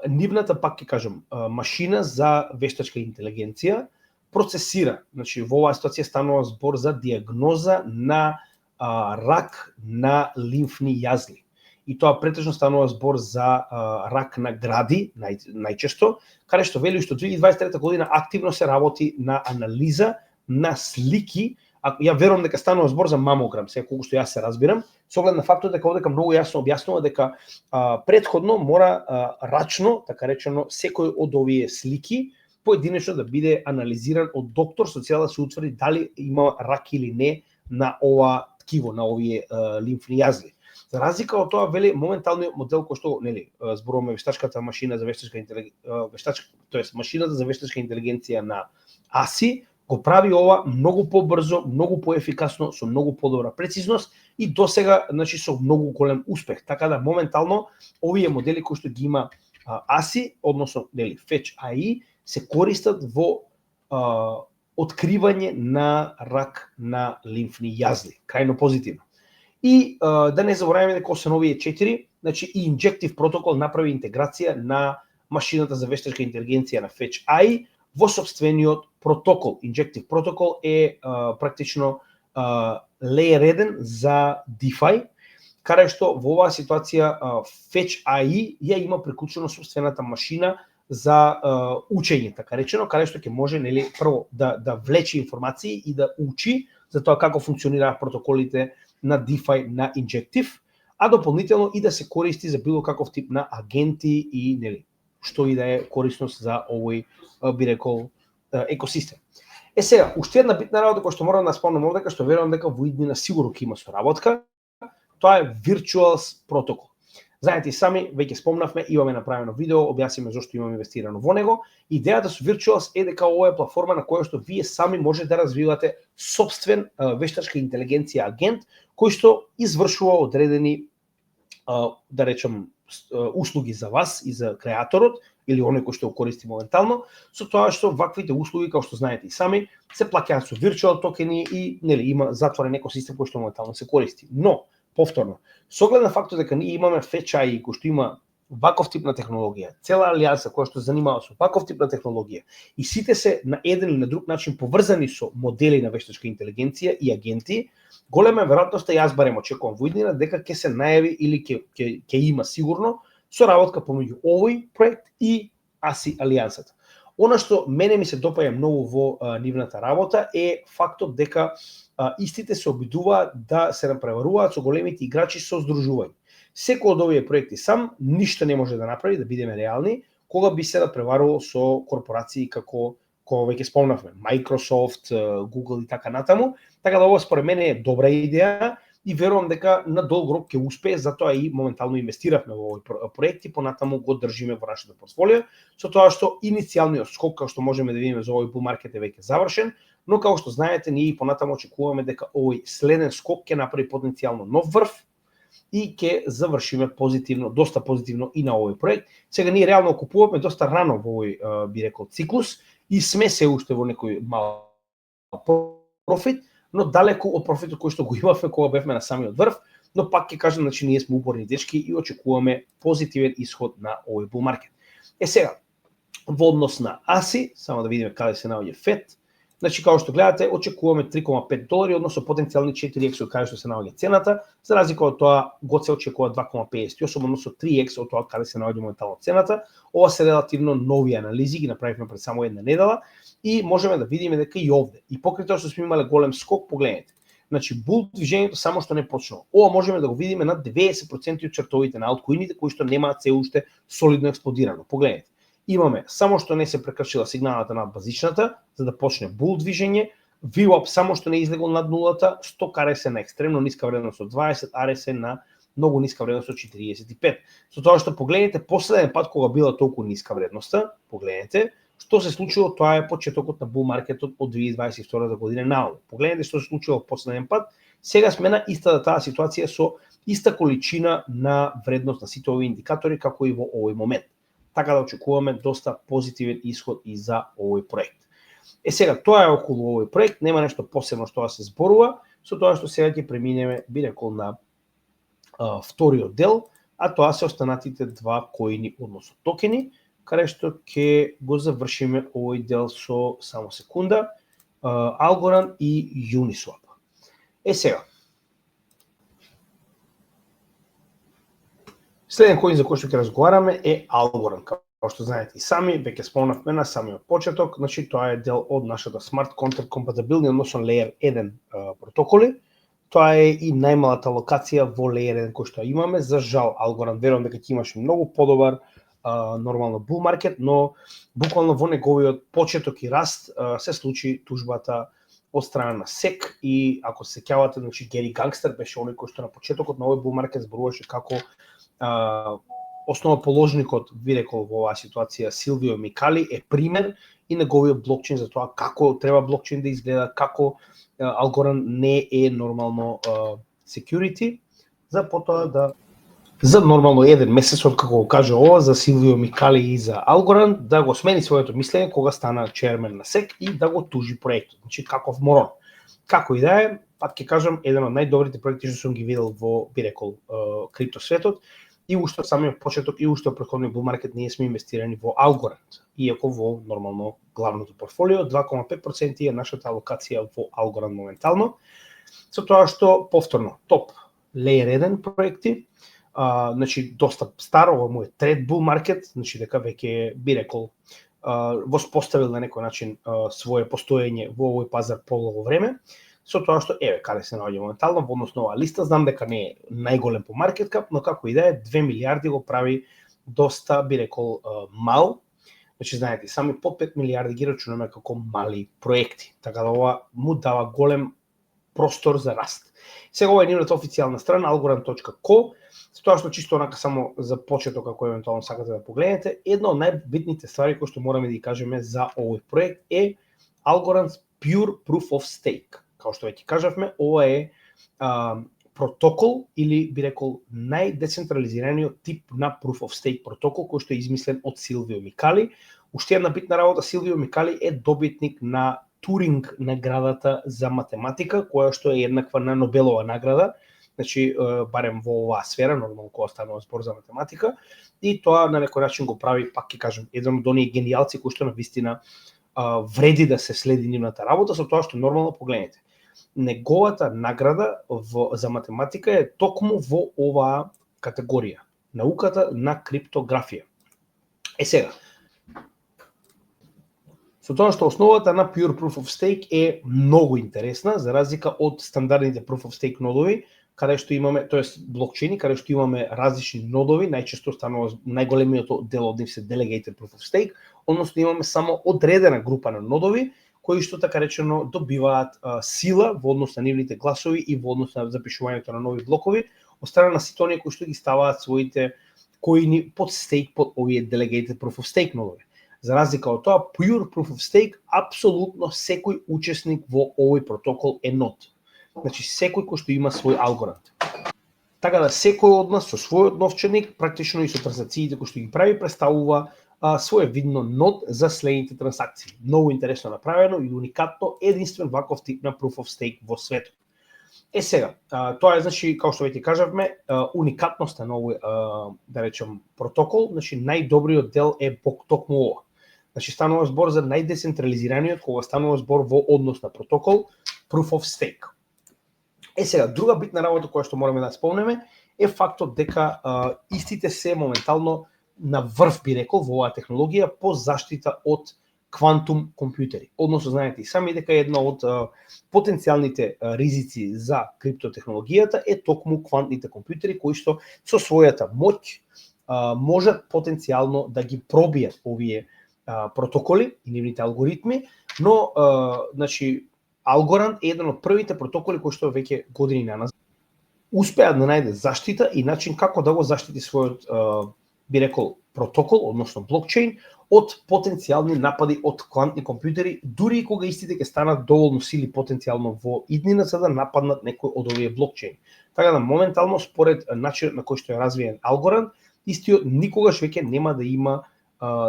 нивната, пак ќе кажам, машина за вештачка интелигенција процесира, значи во оваа ситуација станува збор за диагноза на рак на лимфни јазли. И тоа претежно станува збор за рак на гради, најчесто, каде што вели што 2023 година активно се работи на анализа на слики. Ја верувам дека станува збор за мамограм, сега колку што јас се разбирам, со оглед на фактот дека овдека многу јасно објаснува дека претходно мора рачно, така речено, секој од овие слики поединечно да биде анализиран од доктор со цел да се утврди дали има рак или не на ова ткиво, на овие лимфни јазли. За разлика од тоа, вели, моменталниот модел кој што, нели, зборуваме вештачката машина за вештачка интелигенција, тоест машината за вештачка интелигенција на ASI, го прави ова многу побрзо, многу поефикасно, со многу подобра прецизност и досега, значи, со многу голем успех. Така да моментално овие модели кои што ги има ASI, односно, нели, Fetch AI, се користат во откривање на рак на лимфни јазли. Крајно позитивно. И да не забораваме дека освен овие 4, значи и Injective Protocol направи интеграција на машината за вештачка интелигенција на Fetch AI во собствениот протокол. Injective Protocol е практично layer 1 за DeFi, каде што во оваа ситуација Fetch AI ја има приклучено собствената машина за учење, така речено, каде што ќе може, нели, прво да влече информации и да учи за тоа како функционираат протоколите на DeFi на Injective, а дополнително и да се користи за било каков тип на агенти и, нели, што и да е корисност за овој, би рекол, екосистем. Сега, уште една битна работа која што морам да спомнам овдека, што верувам дека во иднина сигурно ќе има соработка, тоа е Virtuals Protocol. Знаете и сами, веќе спомнавме, имаме направено видео, објасниме зошто имаме инвестирано во него. Идејата со Virtuals е дека ова е платформа на која што вие сами може да развивате собствен вештачка интелигенција агент, кој што извршува одредени, да речем, услуги за вас и за креаторот, или оној кој што го користи моментално, со тоа што ваквите услуги, како што знаете и сами, се плаќаат со virtual токени и, нели, има затворен екосистем кој што моментално се користи. Но, повторно, со оглед на фактот дека ние имаме Fetch AI кој што има ваков тип на технологија, цела алијанса која што занимава со ваков тип на технологија и сите се на еден или на друг начин поврзани со модели на вештачка интелигенција и агенти, голема е веројатноста, јас барем очекувам во иднина дека ќе се најави или ќе има сигурно соработка помеѓу овој проект и ASI алијансата. Она што мене ми се допаѓа многу во нивната работа е фактот дека истите се обидуваат да се напреваруваат со големите играчи со здружување. Секој од овие проекти сам ништо не може да направи, да бидеме реални, кога би се напреварувал со корпорации како веќе спомнавме, Microsoft, Google и така натаму. Така да ова според мене е добра идеја и верувам дека на долг рок ќе успее, затоа и моментално инвестиравме во овој проект и понатаму го држиме во нашето портфолио, со тоа што иницијалниот скок, како што можеме да видиме за овој bull market е веќе завршен, но како што знаете, ние и понатаму очекуваме дека овој следен скок ќе направи потенцијално нов врв и ќе завршиме позитивно, доста позитивно и на овој проект. Сега ние реално купуваме доста рано во овој, би рекол, циклус и сме се уште во некој мал профит, но далеку од профитот кој што го имавме кога бевме на самиот врв, но пак ќе кажам, значи ние сме упорни дечки и очекуваме позитивен исход на овој bull market. Сега, во однос на ASI, само да видиме каде се наоѓа FED, значи како што гледате, очекуваме $3,5, односно потенцијални 4x од каде што се наоѓа цената, за разлика од тоа го се очекува 2,58, односно 3x од тоа каде се наоѓа моментално цената. Ова се релативно нови анализи, ги направивме пред само една недела и можеме да видиме дека и овде, и покрај тоа што сме имале голем скок, погледнете. Значи, бул движењето само што не почнало. Ова можеме да го видиме на 90% од чартовите на алткоините кои што немаат се уште солидно експлодирано. Погледнете. Имаме само што не се прекршила сигналата над базичната за да почне бул движење, VWAP само што не излегол над нулата, сток RSI на екстремно ниска вредност од 20, RSI на многу ниска вредност од 45. Со тоа што погледнете последен пат кога била толку ниска вредноста, погледнете што се случило, тоа е почетокот на бул маркетот од 2022 година наолу. Погледнете што се случило последен пат. Сега сме на истата таа ситуација со иста количина на вредност на сите овие индикатори како и во овој момент. Така да очекуваме доста позитивен исход и за овој проект. Сега, тоа е околу овој проект, нема нешто посебно што да се зборува, со тоа што сега ќе преминеме, би рекол, на вториот дел, а тоа се останатите два коини, односно токени, каде што ќе го завршиме овој дел со, само секунда, Algorand и Uniswap. Сега, следен коин за кој што ќе разговараме е Algorand. Како што знаете и сами, веќе спомнавме на самиот почеток, значи тоа е дел од нашата Smart Contract Compatibility, односно Layer 1 протоколи. Тоа е и најмалата локација во Layer 1 кој што имаме. За жал, Algorand верувам дека ќе имаше многу подобар нормално bull market, но буквално во неговиот почеток и раст се случи тужбата од страна на SEC и ако се сеќавате, значи Гери Гангстер беше оној кој што на почетокот на овој bull market зборуваше како основоположникот, ви рекол во оваа ситуација, Силвио Микали е пример и неговиот блокчейн за тоа како треба блокчейн да изгледа, како Algorand не е нормално security, за потоа да за нормално еден месец од како го каже ова за Силвио Микали и за Algorand да го смени своето мислење кога стана чермен на SEC и да го тужи проектот. Значи каков морон. Како и да е, пак ќе кажам, еден од најдобрите проекти што сум ги видел во, би рекол, крипто светот. И уште самиот почеток и уште претходниот bull market ние сме инвестирани во Algorand, иако во нормално главното портфолио 2,5% е нашата алокација во Algorand моментално. Со тоа што повторно топ Layer 1 проекти, значи доста старо, во мојот трет bull market, значи дека веќе би рекол воспоставил на некој начин свое постоење во овој пазар подолго време. Со тоа што еве каде се наоѓа моментално во однос на оваа листа, знам дека не е најголем по маркет кап, но како и да е 2 милиарди го прави доста, би рекол, мал. Значи знаете, сами под 5 милиарди ги рачунаме како мали проекти. Така да ова му дава голем простор за раст. Сега ова е нивната официјална страна algorand.co, со тоа што чисто онака само за почеток ако евентуално сакате да погледнете, една од најбитните ствари кои што мораме да ги кажеме за овој проект е Algorand's Pure Proof of Stake. Као што веќе кажавме, ова е протокол или би рекол најдецентрализираниот тип на Proof of Stake протокол кој што е измислен од Силвио Микали. Уште една битна работа, Силвио Микали е добитник на Туринг наградата за математика, која што е еднаква на Нобелова награда, значи барем во оваа сфера, нормално кога станува збор за математика, и тоа на некој начин го прави, пак ќе кажам, еден од оние генијалци кои што на вистина вреди да се следи нивната работа, со тоа што нормално погледнете. Неговата награда за математика е токму во оваа категорија, науката на криптографија. Сега, со тоа што основата на Pure Proof of Stake е многу интересна, за разлика од стандардните Proof of Stake нодови, каде што имаме, тоест блокчейни, каде што имаме различни нодови, најчесто станува најголемиот дел од нив се Delegated Proof of Stake, односно имаме само одредена група на нодови, кои што така речено добиваат сила во однос на нивните гласови и во однос на запишувањето на нови блокови, од страна на сите оние кои што ги ставаат своите коини под стейк под овие delegated proof of stake нодови. За разлика од тоа, pure proof of stake, апсолутно секој учесник во овој протокол е нод. Значи, секој кој што има свој алгоритм. Така да секој од нас со својот новченик, практично и со транзакциите кои што ги прави, представува своевидно нод за следните транзакции. Многу интересно направено и уникатно, единствен ваков тип на proof of stake во светот. Сега, тоа е, значи, како што веќе кажавме, уникатноста на овој, да речем, протокол, значи, најдобриот дел е токму ова. Значи, станува збор за најдецентрализираниот, кога станува збор во однос на протокол, proof of stake. Сега, друга битна работа која што мораме да спомнеме е фактот дека истите се моментално на врв, би рекол, во оваа технологија по заштита од квантум компјутери. Односно, знаете и сами дека една од потенцијалните ризици за криптотехнологијата е токму квантните компјутери кои што со својата моќ можат потенцијално да ги пробијат овие протоколи и нивните алгоритми, но значи Algorand е еден од првите протоколи кои што веќе години наназад успеа да најде заштита и начин како да го заштити својот би рекол протокол, односно блокчейн, од потенцијални напади од квантни компјутери, дури и кога истите ќе станат доволно сили потенцијално во иднина за да нападнат некој од овие блокчейн. Така да моментално според начинот на кој што е развиен Algorand, истиот никогаш веќе нема да има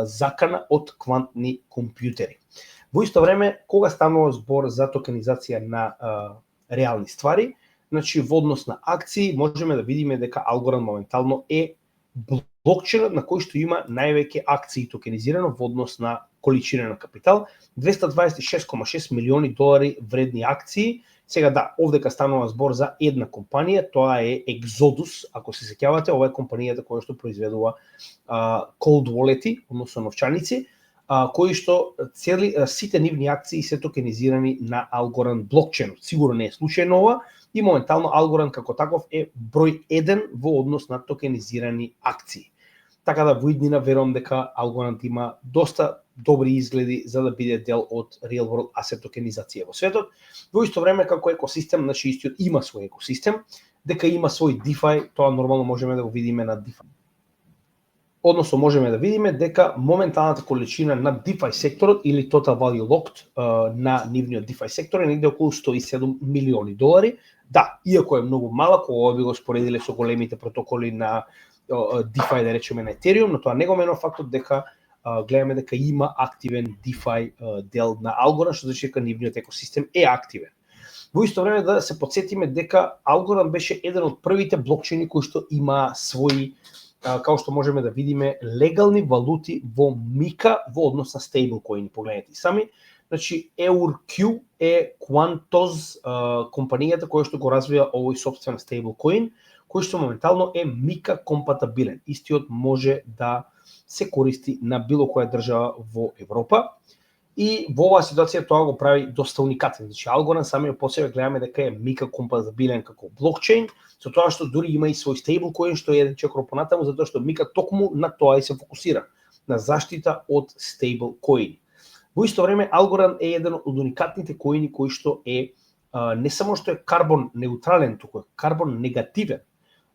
закана од квантни компјутери. Во исто време, кога станува збор за токенизација на реални ствари, значи во однос на акции, можеме да видиме дека Algorand моментално е блокчейнот на кој што има највеќе акции токенизирано во однос на количина на капитал, 226,6 милиони долари вредни акции. Сега да, овдека станува збор за една компанија, тоа е Exodus, ако се сеќавате, ова е компанијата која што произведува cold wallet-и, односно новчаници, кои што сите нивни акции се токенизирани на Algorand блокчейн. Сигурно не е случајно ова и моментално Algorand како таков е број 1 во однос на токенизирани акции. Така да во иднина верувам дека Algorand има доста добри изгледи за да биде дел од real world asset токенизација во светот. Во исто време како екосистем, значи истиот има свој екосистем, дека има свој DeFi, тоа нормално можеме да го видиме на DeFi. Односно можеме да видиме дека моменталната количина на DeFi секторот или Total Value Locked на нивниот DeFi сектор е негде околу 107 милиони долари. Да, иако е многу малак, кога би го споредиле со големите протоколи на DeFi, да речеме на Ethereum, но тоа не го менува фактот дека гледаме дека има активен DeFi дел на Algorand, што значи дека нивниот екосистем е активен. Во исто време да се подсетиме дека Algorand беше еден од првите блокчейни кои што има своји, како што можеме да видиме, легални валути во Мика во однос на стейблкоини. Погледнете сами. Значи, EURQ е Quantos компанијата која што го развива овој сопствен стейблкоин, кој што моментално е Мика компатабилен. Истиот може да се користи на било која држава во Европа. И во оваа ситуација тоа го прави доста уникатен. Значи, Algorand самиот по себе гледаме дека е Мика компатабилен како блокчейн, со тоа што дури има и свој стейблкоин, што е еден чекор понатаму, затоа што Мика токму на тоа и се фокусира, на заштита од стейблкоини. Во исто време, Algorand е еден од уникатните коини кои што е не само што е карбон неутрален, туку е карбон негативен.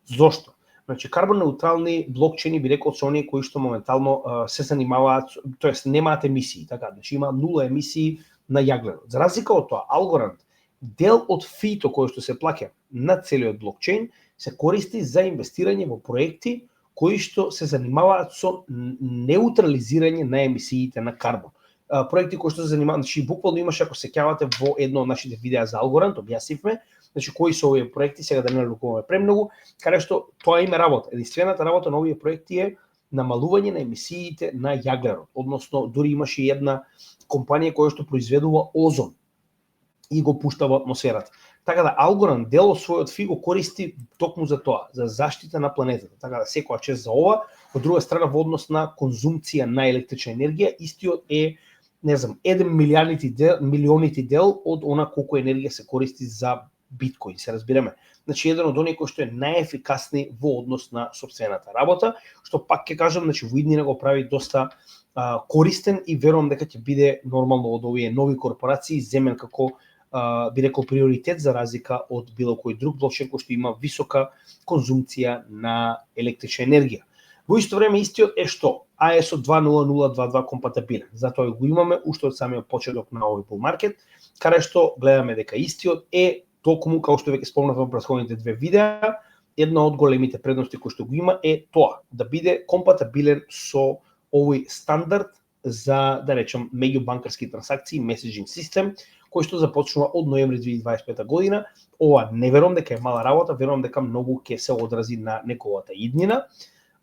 Зошто? Значи, карбон неутрални блокчейни би рекол се оние кои што моментално се занимаваат, тоест немаат емисии, така, значи има нула емисии на јаглерод. За разлика од тоа, Algorand, дел од фито кој што се плаќа на целиот блокчейн, се користи за инвестирање во проекти кои што се занимаваат со неутрализирање на емисиите на карбон. Проекти кои што се занимаваат, значи буквално имаше, ако се сеќавате, во едно од нашите видеа за Algorand, објаснивме, значи кои се овие проекти, сега да не навлегуваме премногу, каде што тоа има работа. Единствената работа на овие проекти е намалување на емисиите на јаглерод. Односно, дури имаше и една компанија која што произведува озон и го пушта во атмосферата. Така да Algorand дел од својот фи го користи токму за тоа, за заштита на планетата. Така да секоја чест за ова. Од друга страна, во однос на конзумција на електрична енергија, истиот е, не знам, 1 милионити дел од она колку енергија се користи за биткоин, се разбираме. Значи еден од оние кои што е најефикасни во однос на сопствената работа, што пак ќе кажам, значи во иднина го прави доста користен и верувам дека ќе биде нормално од овие нови корпорации земен како би рекол приоритет за разлика од било кој друг блокчейн кој што има висока конзумција на електрична енергија. Во исто време истиот е што ISO 20022 компатибилен. Затоа го имаме уште од самиот почеток на овој bull market, каде што гледаме дека истиот е токму, како што веќе спомнав во претходните две видеа, една од големите предности кои што го има е тоа, да биде компатибилен со овој стандард за, да речем, меѓубанкарски трансакции, меседжинг систем, кој што започнува од ноември 2025 година. Ова не верувам дека е мала работа, верувам дека многу ќе се одрази на неговата иднина.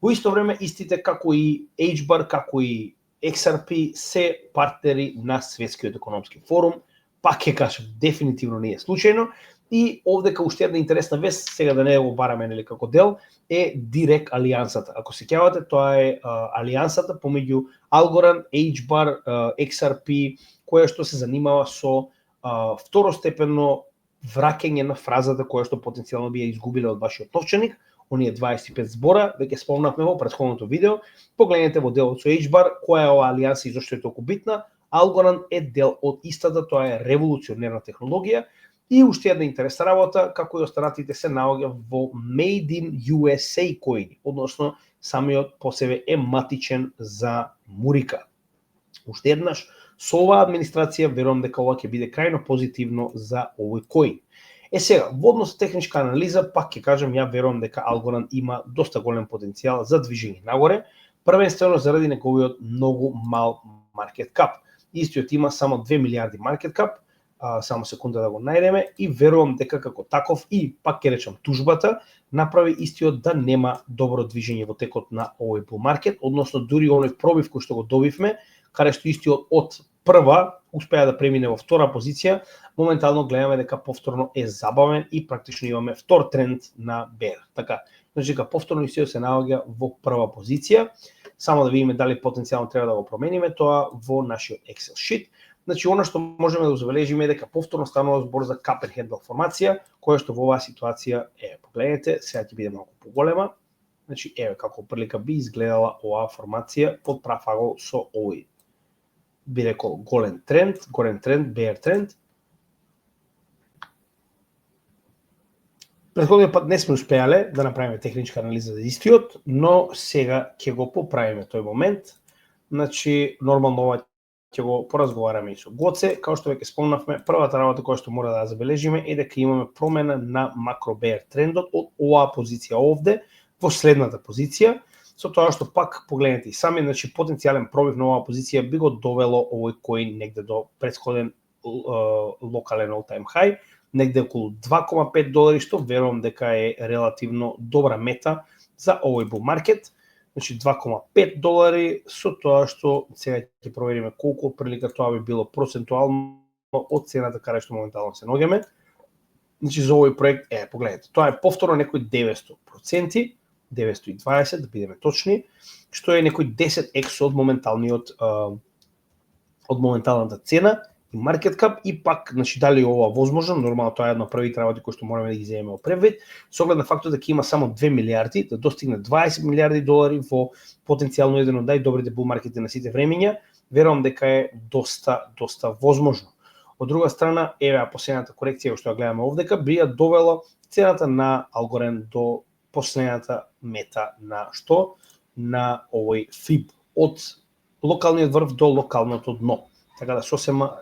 Во исто време, истите како и HBAR, како и XRP се партнери на Светскиот економски форум. Пак ќе кажам, дефинитивно не е случајно. И овдека уште една интересна вест, сега да не го бараме нели како дел, е Директ алијансата. Ако се сеќавате, тоа е алијансата помеѓу Algorand, HBAR, XRP, која што се занимава со второстепенно враќање на фразата која што потенцијално би ја изгубиле од вашиот новчаник, оние 25 збора, веќе спомнавме во претходното видео. Погледнете во делот со HBAR, која е оваа алијанса и зошто е толку битна. Algorand е дел од истата, тоа е револуционерна технологија. И уште една интересна работа, како и останатите се наоѓа во Made in USA коини, односно самиот по себе е матичен за Мурика. Уште еднаш, со оваа администрација верувам дека ова ќе биде крајно позитивно за овој коин. Сега, во однос техничка анализа, пак ќе кажам, ја верувам дека Algorand има доста голем потенцијал за движење нагоре, првенствено заради неговиот многу мал маркет кап. Истиот има само 2 милиарди маркет кап, само секунда да го најдеме, и верувам дека како таков и пак ќе речам тужбата направи истиот да нема добро движење во текот на овој bull market, односно дури оној пробив кој што го добивме, каде што истиот од прва успеа да премине во втора позиција, моментално гледаме дека повторно е забавен и практично имаме втор тренд на бер. Така, значи дека повторно истиот се наоѓа во прва позиција. Само да видиме дали потенцијално треба да го промениме тоа во нашиот Excel sheet. Значи, оно што можеме да забележиме е дека повторно станува збор за cup and handle формација, која што во оваа ситуација е, погледнете, сега ќе биде малку поголема. Значи, еве како прилика би изгледала оваа формација под прав агол со овој, би рекол, горен тренд, bear тренд. Претходниот пат не сме успеале да направиме техничка анализа за истиот, но сега ќе го поправиме тој момент. Значи, нормално ова ќе го поразговараме и со Гоце. Као што веќе спомнавме, првата работа која што мора да забележиме е дека имаме промена на макро bear трендот од оваа позиција овде во следната позиција, со тоа што пак погледнете и сами, значи потенцијален пробив на оваа позиција би го довело овој коин негде до претходен локален all-time high, негде околу $2.5, што верувам дека е релативно добра мета за овој bull market. Значи $2.5 со тоа што сега ќе провериме колку прилика тоа би било процентуално од цената каде што моментално се наоѓаме. Значи за овој проект погледнете, тоа е повторно некои 900%, 920 да бидеме точни, што е некои 10x од моменталната цена и маркет кап, и пак, значи дали ова возможно, нормално тоа е една од првите работи кои што мораме да ги земеме во превид, со оглед на фактот дека има само 2 милиарди, да достигне $20 милиарди во потенцијално еден од најдобрите bull маркети на сите времиња, верувам дека е доста возможно. Од друга страна, еве последната корекција што ја гледаме овдека би ја довела цената на Algorand до последната мета на што? На овој FIB од локалниот врв до локалното дно. Така да сосема.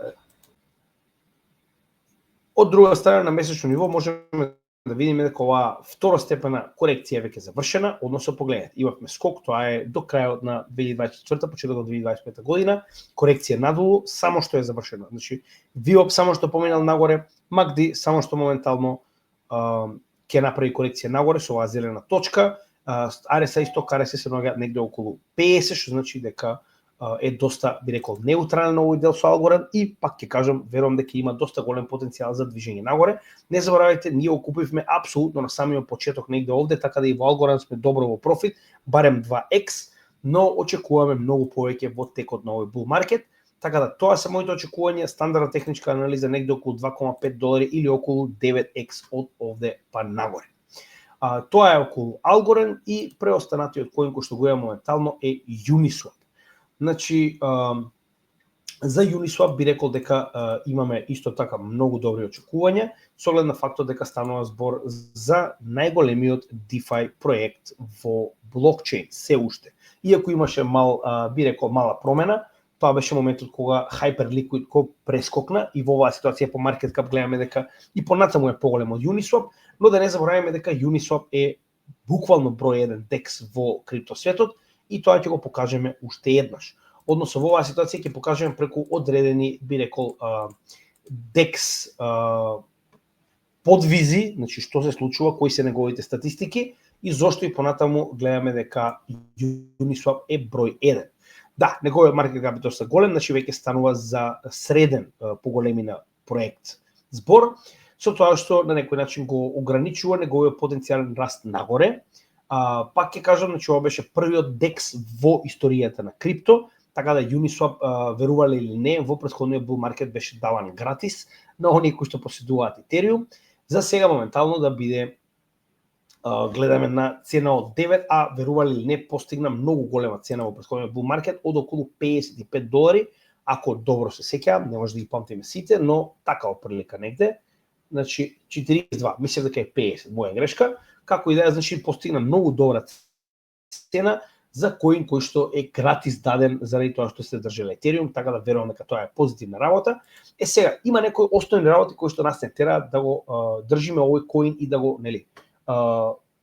Од друга страна, на месечно ниво можеме да видиме дека оваа второстепена корекција веќе завршена, односно погледнете, имавме скок, тоа е до крајот на 2024, почетокот 2025 година, корекција надолу, само што е завршена. Значи, VWAP само што поминал нагоре, MACD само што моментално ќе направи корекција нагоре со оваа зелена точка, RSI и сток RSI се наоѓаат негде околу 50, што значи дека е доста, би рекол, неутрален овој дел со Algorand и пак ќе кажам, верувам дека има доста голем потенцијал за движење нагоре. Не заборавајте, ние окупивме апсолутно на самиот почеток негде овде, така да и во Algorand сме добро во профит, барем 2x, но очекуваме многу повеќе во текот на овој bull market. Така да, тоа се моите очекувања, стандардна техничка анализа негде околу $2,5 или околу 9x од овде па нагоре. Тоа е околу Algorand и преостанатиот коин кој што го има моментално е Uniswap. Значи, за Uniswap би рекол дека имаме исто така многу добри очекувања, со оглед на фактот дека станува збор за најголемиот DeFi проект во блокчейн се уште. Иако имаше би рекол мала промена, тоа беше моментот кога Hyperliquid го прескокна и во оваа ситуација по market cap гледаме дека и понатаму е поголем од Uniswap, но да не забораваме дека Uniswap е буквално број 1 DEX во криптосветот и тоа ќе го покажеме уште еднаш. Односно во оваа ситуација ќе покажеме преку одредени, би рекол, DEX подвизи, значи што се случува, кои се неговите статистики и зошто и понатаму гледаме дека Uniswap е број 1. Да, неговиот маркет кап е доста голем, значи веќе станува за среден по големина проект збор, со тоа што на некој начин го ограничува неговиот потенцијален раст нагоре. Пак ќе кажам, значи ова беше првиот DEX во историјата на крипто, така да Uniswap, верувале или не, во претходниот bull маркет беше даван гратис на оние кои што поседуваат Ethereum. За сега моментално да биде гледаме на цена од 9, а верували или не, постигна многу голема цена во претходниот bull маркет од околу $55, ако добро се сеќавам, не може да ги памтиме сите, но така оприлика негде. Значи 42, мислев дека е 50, моја грешка. Како и да е, значи постигна многу добра цена за коин кој што е гратис даден заради тоа што се држеле Ethereum, така да верувам дека тоа е позитивна работа. Сега има некои основни работи кои што нас не тераат да го држиме овој коин и да го, нели,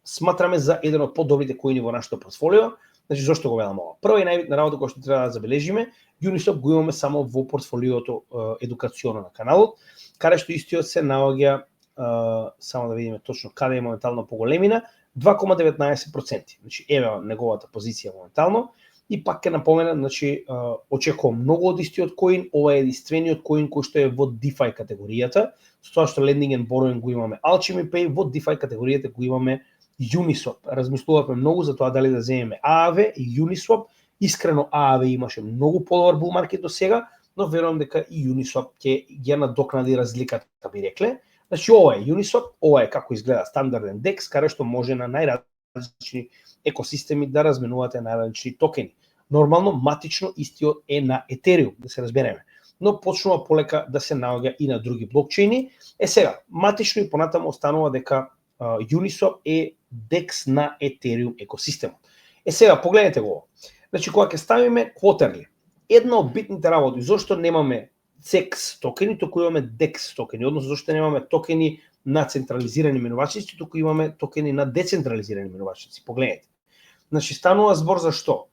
сматраме за еден од подобрите коини во нашето портфолио. Значи зошто го велам ова? Прва и најбитна работа која што треба да забележиме, Uniswap го имаме само во портфолиото едукационо на каналот, каде што истиот се наоѓа, само да видиме точно каде е моментално поголемина, 2,19%. Значи еве неговата позиција моментално и пак ќе напоменам, значи очекувам многу од истиот коин, ова е единствениот коин кој што е во DeFi категоријата, со тоа што lending and borrowing го имаме Alchemy Pay, во DeFi категоријата го имаме Uniswap. Размислувавме многу за тоа дали да земеме AAV и Uniswap. Искрено AAV имаше многу подобар bull маркет до сега, но верувам дека и Uniswap ќе ја надокнади разликата, би рекле. Значи ова е Uniswap, ова е како изгледа стандарден DEX, каде што може на најразлични екосистеми да разменувате најразлични токени. Нормално матично истиот е на Ethereum, да се разбереме, но почнува полека да се наоѓа и на други блокчейни. Сега, матично и понатаму останува дека Uniswap е DEX на Ethereum екосистемот. Сега погледнете го. Значи кога ќе ставиме quarterly, една од битните работи зошто немаме CEX токени, туку имаме DEX токени, односно зашто немаме токени на централизирани менувачници, туку имаме токени на децентрализирани менувачници. Погледнете. Значи станува збор за што?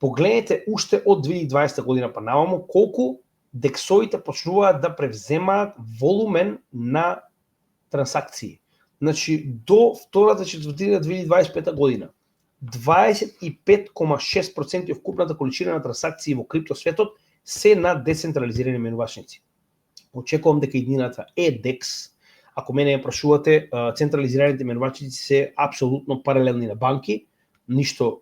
Погледнете уште од 2020 година па наваму колку DEX-овите почнуваат да превземаат волумен на трансакции. Значи до втората четвртина 2025 година 25,6% од вкупната количина на трансакции во криптосветот се на децентрализирани менувачници. Очекувам дека иднината е DEX. Ако мене ја прашувате, централизираните менувачници се апсолутно паралелни на банки, ништо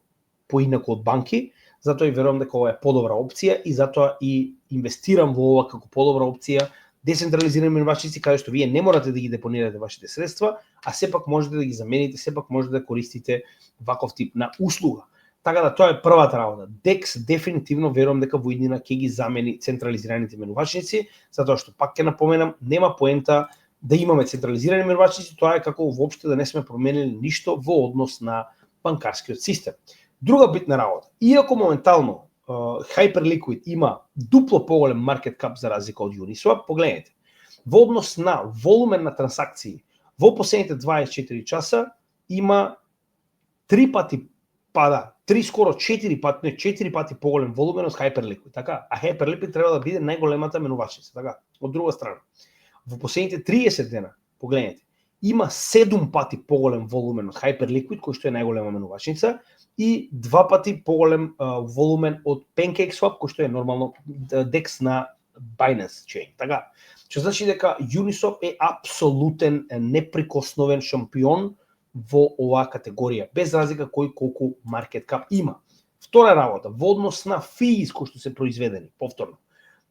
поинаку од банки, затоа и верувам дека ова е подобра опција и затоа и инвестирам во ова како подобра опција. Децентрализирани менувачници каде што вие не морате да ги депонирате вашите средства, а сепак можете да ги замените, сепак можете да користите ваков тип на услуга. Така да тоа е првата работа. DEX дефинитивно верувам дека во иднина ќе ги замени централизираните менувачници, затоа што пак ќе напоменам, нема поента да имаме централизирани менувачници, тоа е како воопште да не сме променили ништо во однос на банкарскиот систем. Друга битна работа. Иако моментално Hyperliquid има дупло поголем маркет кап за разлика од Uniswap, погледнете. Во однос на волумен на трансакции во последните 24 часа има 3 пати скоро 4 пати, не 4 пати поголем волумен од Hyperliquid, така? А Hyperliquid треба да биде најголемата менувачница, така? Од друга страна. Во последните 30 дена, погледнете, има 7 пати поголем волумен од Hyperliquid, кој што е најголема менувачница, и 2 пати поголем волумен од PancakeSwap, кој што е нормално DEX на Binance Chain. Така, што значи дека Uniswap е апсолутен, неприкосновен шампион во оваа категорија, без разлика кој колку маркет кап има. Втора работа, во однос на физ кои што се произведени, повторно.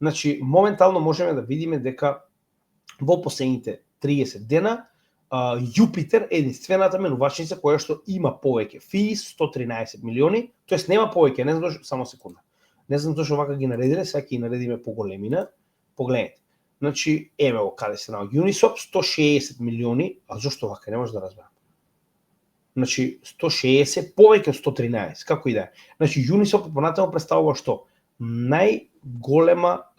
Значи, моментално можеме да видиме дека во последните 30 дена Јупитер е единствената менувачница која што има повеќе физ, 113 милиони, тоест нема повеќе, не знам зашто, само секунда. Не знам зашто вака ги наредиле, сега ќе ги наредиме поголемина. Погледнете. Значи, еве го каде се наоѓа Uniswap 160 милиони, а зашто вака не може да разберам. Значи 160 повеќе од 113, како и да е. Значи Uniswap понатаму представува што? Најголема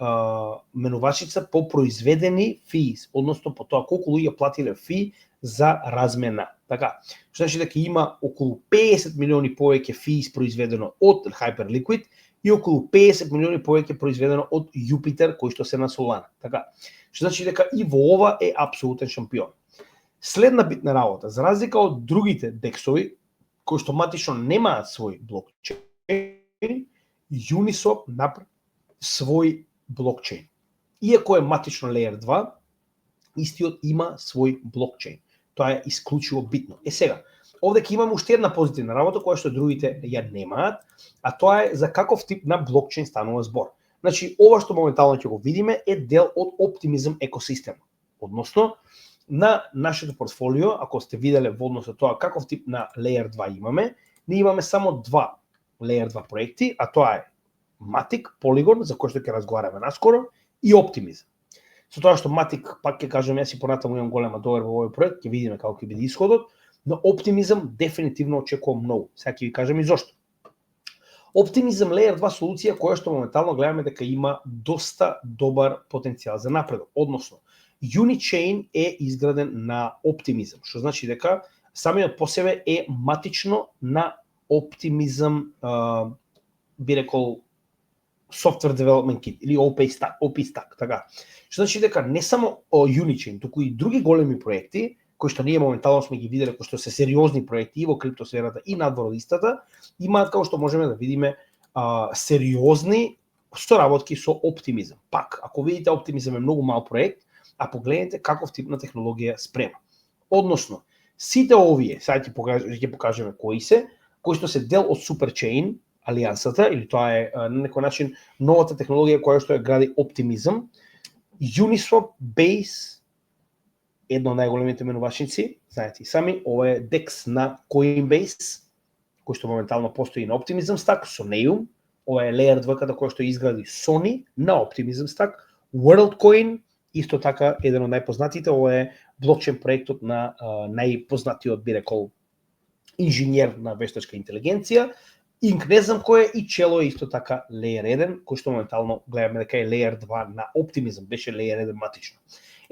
менувачица по произведени физ, односно по тоа колку луѓе платиле фи за размена. Така, што значи дека има околу 50 милиони повеќе физ произведено од Hyperliquid и околу 50 милиони повеќе произведено од Jupiter кој што се на Solana. Така, што значи дека и во ова е апсолутен шампион. Следна битна работа, за разлика од другите дексови кои што матично немаат свој блокчейн, Uniswap направи свој блокчейн. Иако е матично Layer 2, истиот има свој блокчейн. Тоа е исклучиво битно. Сега, овде ќе имаме уште една позитивна работа која што другите ја немаат, а тоа е за каков тип на блокчейн станува збор. Значи, ова што моментално ќе го видиме е дел од Optimism екосистема. Односно, на нашето портфолио, ако сте виделе во однос на тоа каков тип на Layer 2 имаме, ние имаме само два Layer 2 проекти, а тоа е Matic, Polygon, за кој што ќе разговараме наскоро, и Optimism. Со тоа што Matic, пак ќе кажам, јас и понатаму имам голема доверба во овој проект, ќе видиме како ќе биде исходот, но Optimism дефинитивно очекувам многу. Сега ќе ви кажам и зошто. Optimism Layer 2 солуција која што моментално гледаме дека има доста добар потенцијал за напредок. Односно, Unichain е изграден на Optimism, што значи дека самиот по себе е матично на Optimism, би рекол, Software Development Kit или OP Stack, така. Што значи дека не само Unichain, туку и други големи проекти, кои што ние моментално сме ги виделе, кои што се сериозни проекти и во криптосферата и надвор од истата, имаат како што можеме да видиме сериозни соработки со Optimism. Пак, ако видите, Optimism е многу мал проект, а погледнете каков тип на технологија спрема. Односно, сите овие, сега ќе покажеме кои се, кои што се дел од Superchain алијансата, или тоа е на некој начин новата технологија која што ја гради Optimism, Uniswap, Base, едно од најголемите менувачници, знаете и сами, ова е DEX на Coinbase, кој што моментално постои на Optimism Stack, Soneum, ова е Layer 2 кој што изгради Sony на Optimism Stack, WorldCoin, исто така еден од најпознатите, ова е блокчейн проектот на најпознатиот, би рекол, инженер на вештачка интелигенција, Инк не знам кој е и Чело е исто така Layer 1, кој што моментално гледаме дека е Layer 2 на Optimism, беше Layer 1 матично.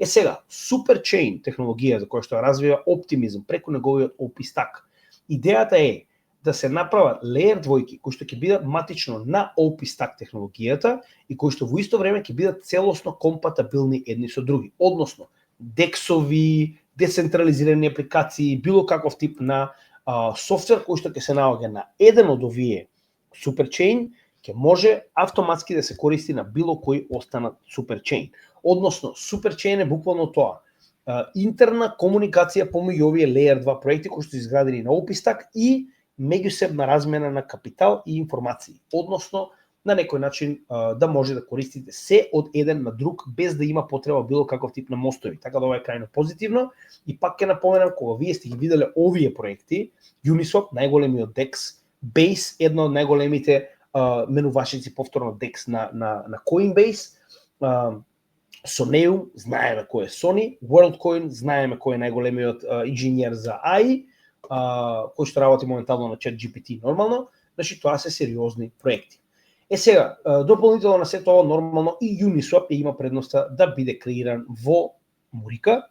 Сега, Superchain технологија за која што развива Optimism преку неговиот OP Stack, идејата е да се направат Layer 2 кои што ќе бидат матично на OP Stack технологијата и кои што во исто време ќе бидат целосно компатабилни едни со други. Односно, дексови, децентрализирани апликации, било каков тип на софтвер кој што ќе се наоѓа на еден од овие Superchain, ќе може автоматски да се користи на било кој останат Superchain. Односно, Superchain е буквално тоа. Интерна комуникација помеѓу овие Layer 2 проекти кои што изградени на OP-Stack и меѓусебна размена на капитал и информации. Односно, на некој начин да може да користите се од еден на друг без да има потреба било каков тип на мостови. Така да ова е крајно позитивно и пак ќе напоменам кога вие сте ги виделе овие проекти, Uniswap, најголемиот DEX, Base, едно од најголемите менувачници повторно DEX на Coinbase, Soneum, знаеме кој е Sony, WorldCoin, знаеме кој е најголемиот инженер за AI, кој што работи моментално на ChatGPT нормално, значи тоа се сериозни проекти. Сега, дополнително на се тоа нормално и Uniswap има предноста да биде креиран во Мурика,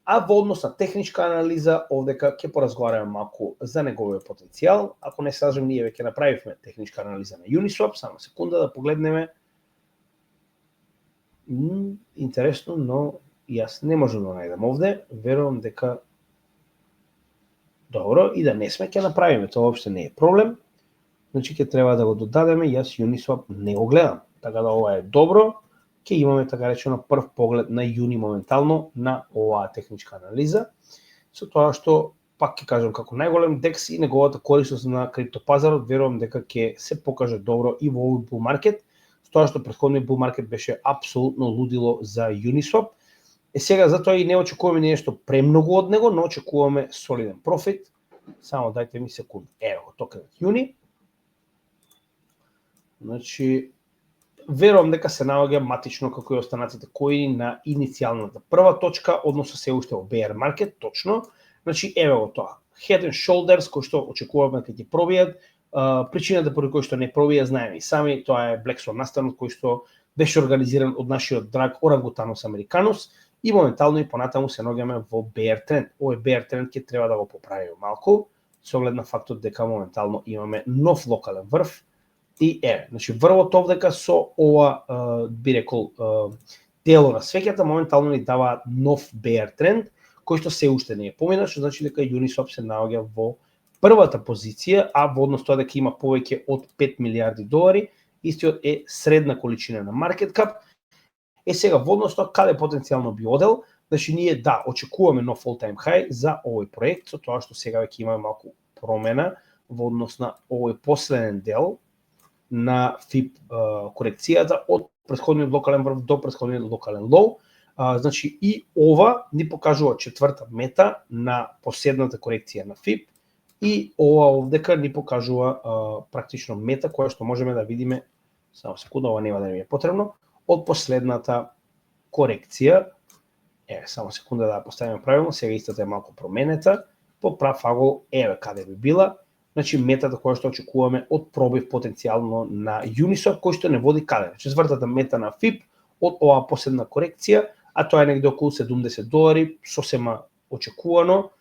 а во однос на техничка анализа, овдека ќе поразговараме малку за неговиот потенцијал. Ако не се лажам, ние веќе направивме техничка анализа на Uniswap, само секунда да погледнеме. Интересно, но јас не можам да најдам овде, верувам дека добро и да не сме ќе направиме, тоа воопшто не е проблем. Значи ќе треба да го додадеме, јас Uniswap не го гледам. Така да ова е добро, ќе имаме така речено прв поглед на јуни моментално на оваа техничка анализа. Со тоа што пак ќе кажам како најголем DEX и неговата корисност на криптопазарот, верувам дека ќе се покаже добро и во овој bull маркет. Со тоа што претходниот bull market беше апсолутно лудило за Uniswap. Сега затоа и не очекуваме нешто премногу од него, но очекуваме солиден профит. Само дајте ми секунда. Ево, токенот Uni. Значи, верувам дека се наоѓа матично како и останатите коини на иницијалната прва точка, односно се уште во bear market, точно. Значи, ево тоа. Head and Shoulders, кој што очекуваме дека ќе пробијат. Причината поради кој што не пробија, знаеме и сами, тоа е Black Swan настанот кој што беше организиран од нашиот драг Orangutanos Americanus и моментално и понатаму се наоѓаме во bear trend. Овој bear trend ќе треба да го поправиме малку, со оглед на фактот дека моментално имаме нов локален врв. И значи врвот овдека со ова би рекол дело на свеќата моментално ни дава нов bear trend кој што се уште не е поминат, што значи дека Uniswap се наоѓа во првата позиција, а во однос тоа дека има повеќе од 5 милиарди долари, истиот е средна количина на market cap. Сега во однос тоа каде потенцијално би одел, значи ние очекуваме нов all time high за овој проект, со тоа што сега веќе имаме малку промена во однос на овој последен дел на FIB корекцијата од претходниот локален врв до претходниот локален лоу. Значи и ова ни покажува четврта мета на последната корекција на FIB и ова овдека ни покажува практично мета која што можеме да видиме, само секунда, ова нема да ми е потребно, од последната корекција. Само секунда да ја поставиме правилно, сега истата е малку променета, по прав агол, каде би била. Значи метата која што очекуваме од пробив потенцијално на Uniswap, кој што не води каде. Четвртата мета на FIB од оваа последна корекција, а тоа е негде околу $70, сосема очекувано.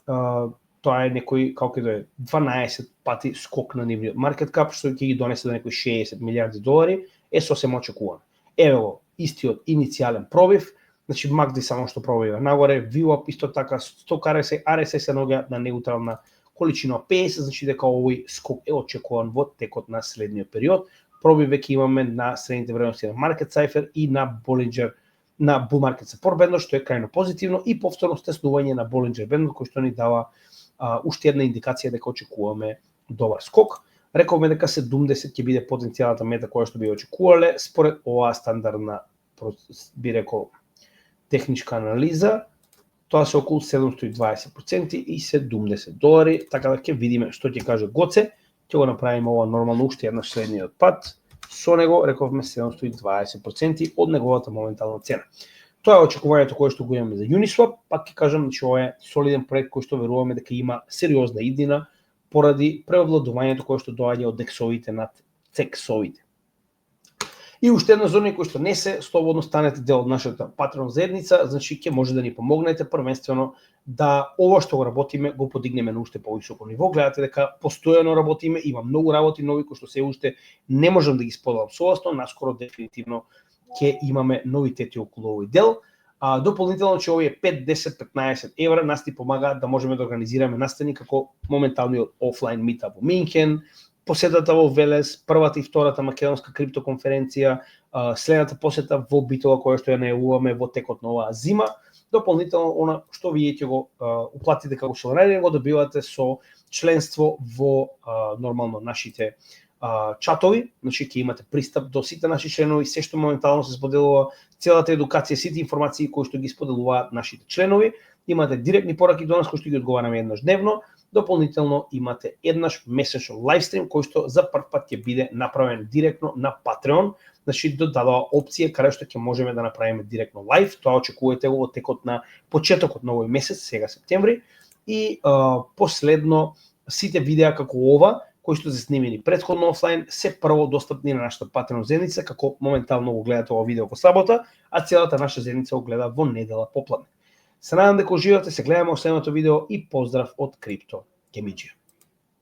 Тоа е некој, како да е, 12 пати скок на нивниот market cap, што ќе ги донесе до некои $60 милиарди, е сосема очекувано. Ево истиот иницијален пробив, значи MACD само што пробива нагоре, VWAP исто така, Stock RSI се наоѓа на неутрална количина 50, значи дека овој скок е очекуван во текот на следниот период. Пробив веќе имаме на средните вредности на Market Cipher и на Bollinger, на Bull Market Support бендот, што е крајно позитивно, и повторно стеснување на Bollinger бендот, кој што ни дава уште една индикација дека очекуваме добар скок. Рековме дека 70 ќе биде потенцијалната мета која што би очекувале според оваа стандардна, би рекол, техничка анализа. Тоа се околу 720% и $70, така да ќе видиме што ќе каже Гоце. Ќе го направиме ова нормално уште еднаш следниот пат. Со него рековме 720% од неговата моментална цена. Тоа е очекувањето кое што го имаме за Uniswap, пак ќе кажам че ова е солиден проект кој што веруваме дека има сериозна иднина поради преобладувањето кое што доаѓа од дексовите над цексовите. И уште една за оние кои што не се, слободно станете дел од нашата Patreon заедница, значи ќе може да ни помогнете првенствено да ова што го работиме го подигнеме на уште повисоко ниво. Гледате дека постојано работиме, има многу работи нови кои што се уште не можам да ги споделам со вас, но наскоро дефинитивно ќе имаме новитети околу овој дел. Дополнително че овие 5, 10, 15 евра нас ни помагаат да можеме да организираме настани како моменталниот офлайн митап во Минхен, посетата во Велес, првата и втората македонска криптоконференција, следната посета во Битола која што ја најавуваме во текот на оваа зима. Дополнително она што вие ќе го уплатите како членари, го добивате со членство во нормално нашите чатови, значи ќе имате пристап до сите наши членови, се што моментално се споделува, целата едукација, сите информации кои што ги споделуваат нашите членови, имате директни пораки до нас кои што ги одговараме еднаш дневно. Дополнително имате еднаш месечно лайвстрим кој што за прв пат ќе биде направен директно на Patreon, значи додадува опција каде што ќе можеме да направиме директно лайв. Тоа очекувате во текот на почетокот на овој месец, сега септември, и последно сите видеа како ова кои што се снимени претходно офлайн се прво достапни на нашата Patreon заедница, како моментално го гледате ова видео во сабота, а целата наша заедница го гледа во недела попладне. Се надам дека уживате, се гледаме во следното видео и поздрав од Крипто Гемиџија.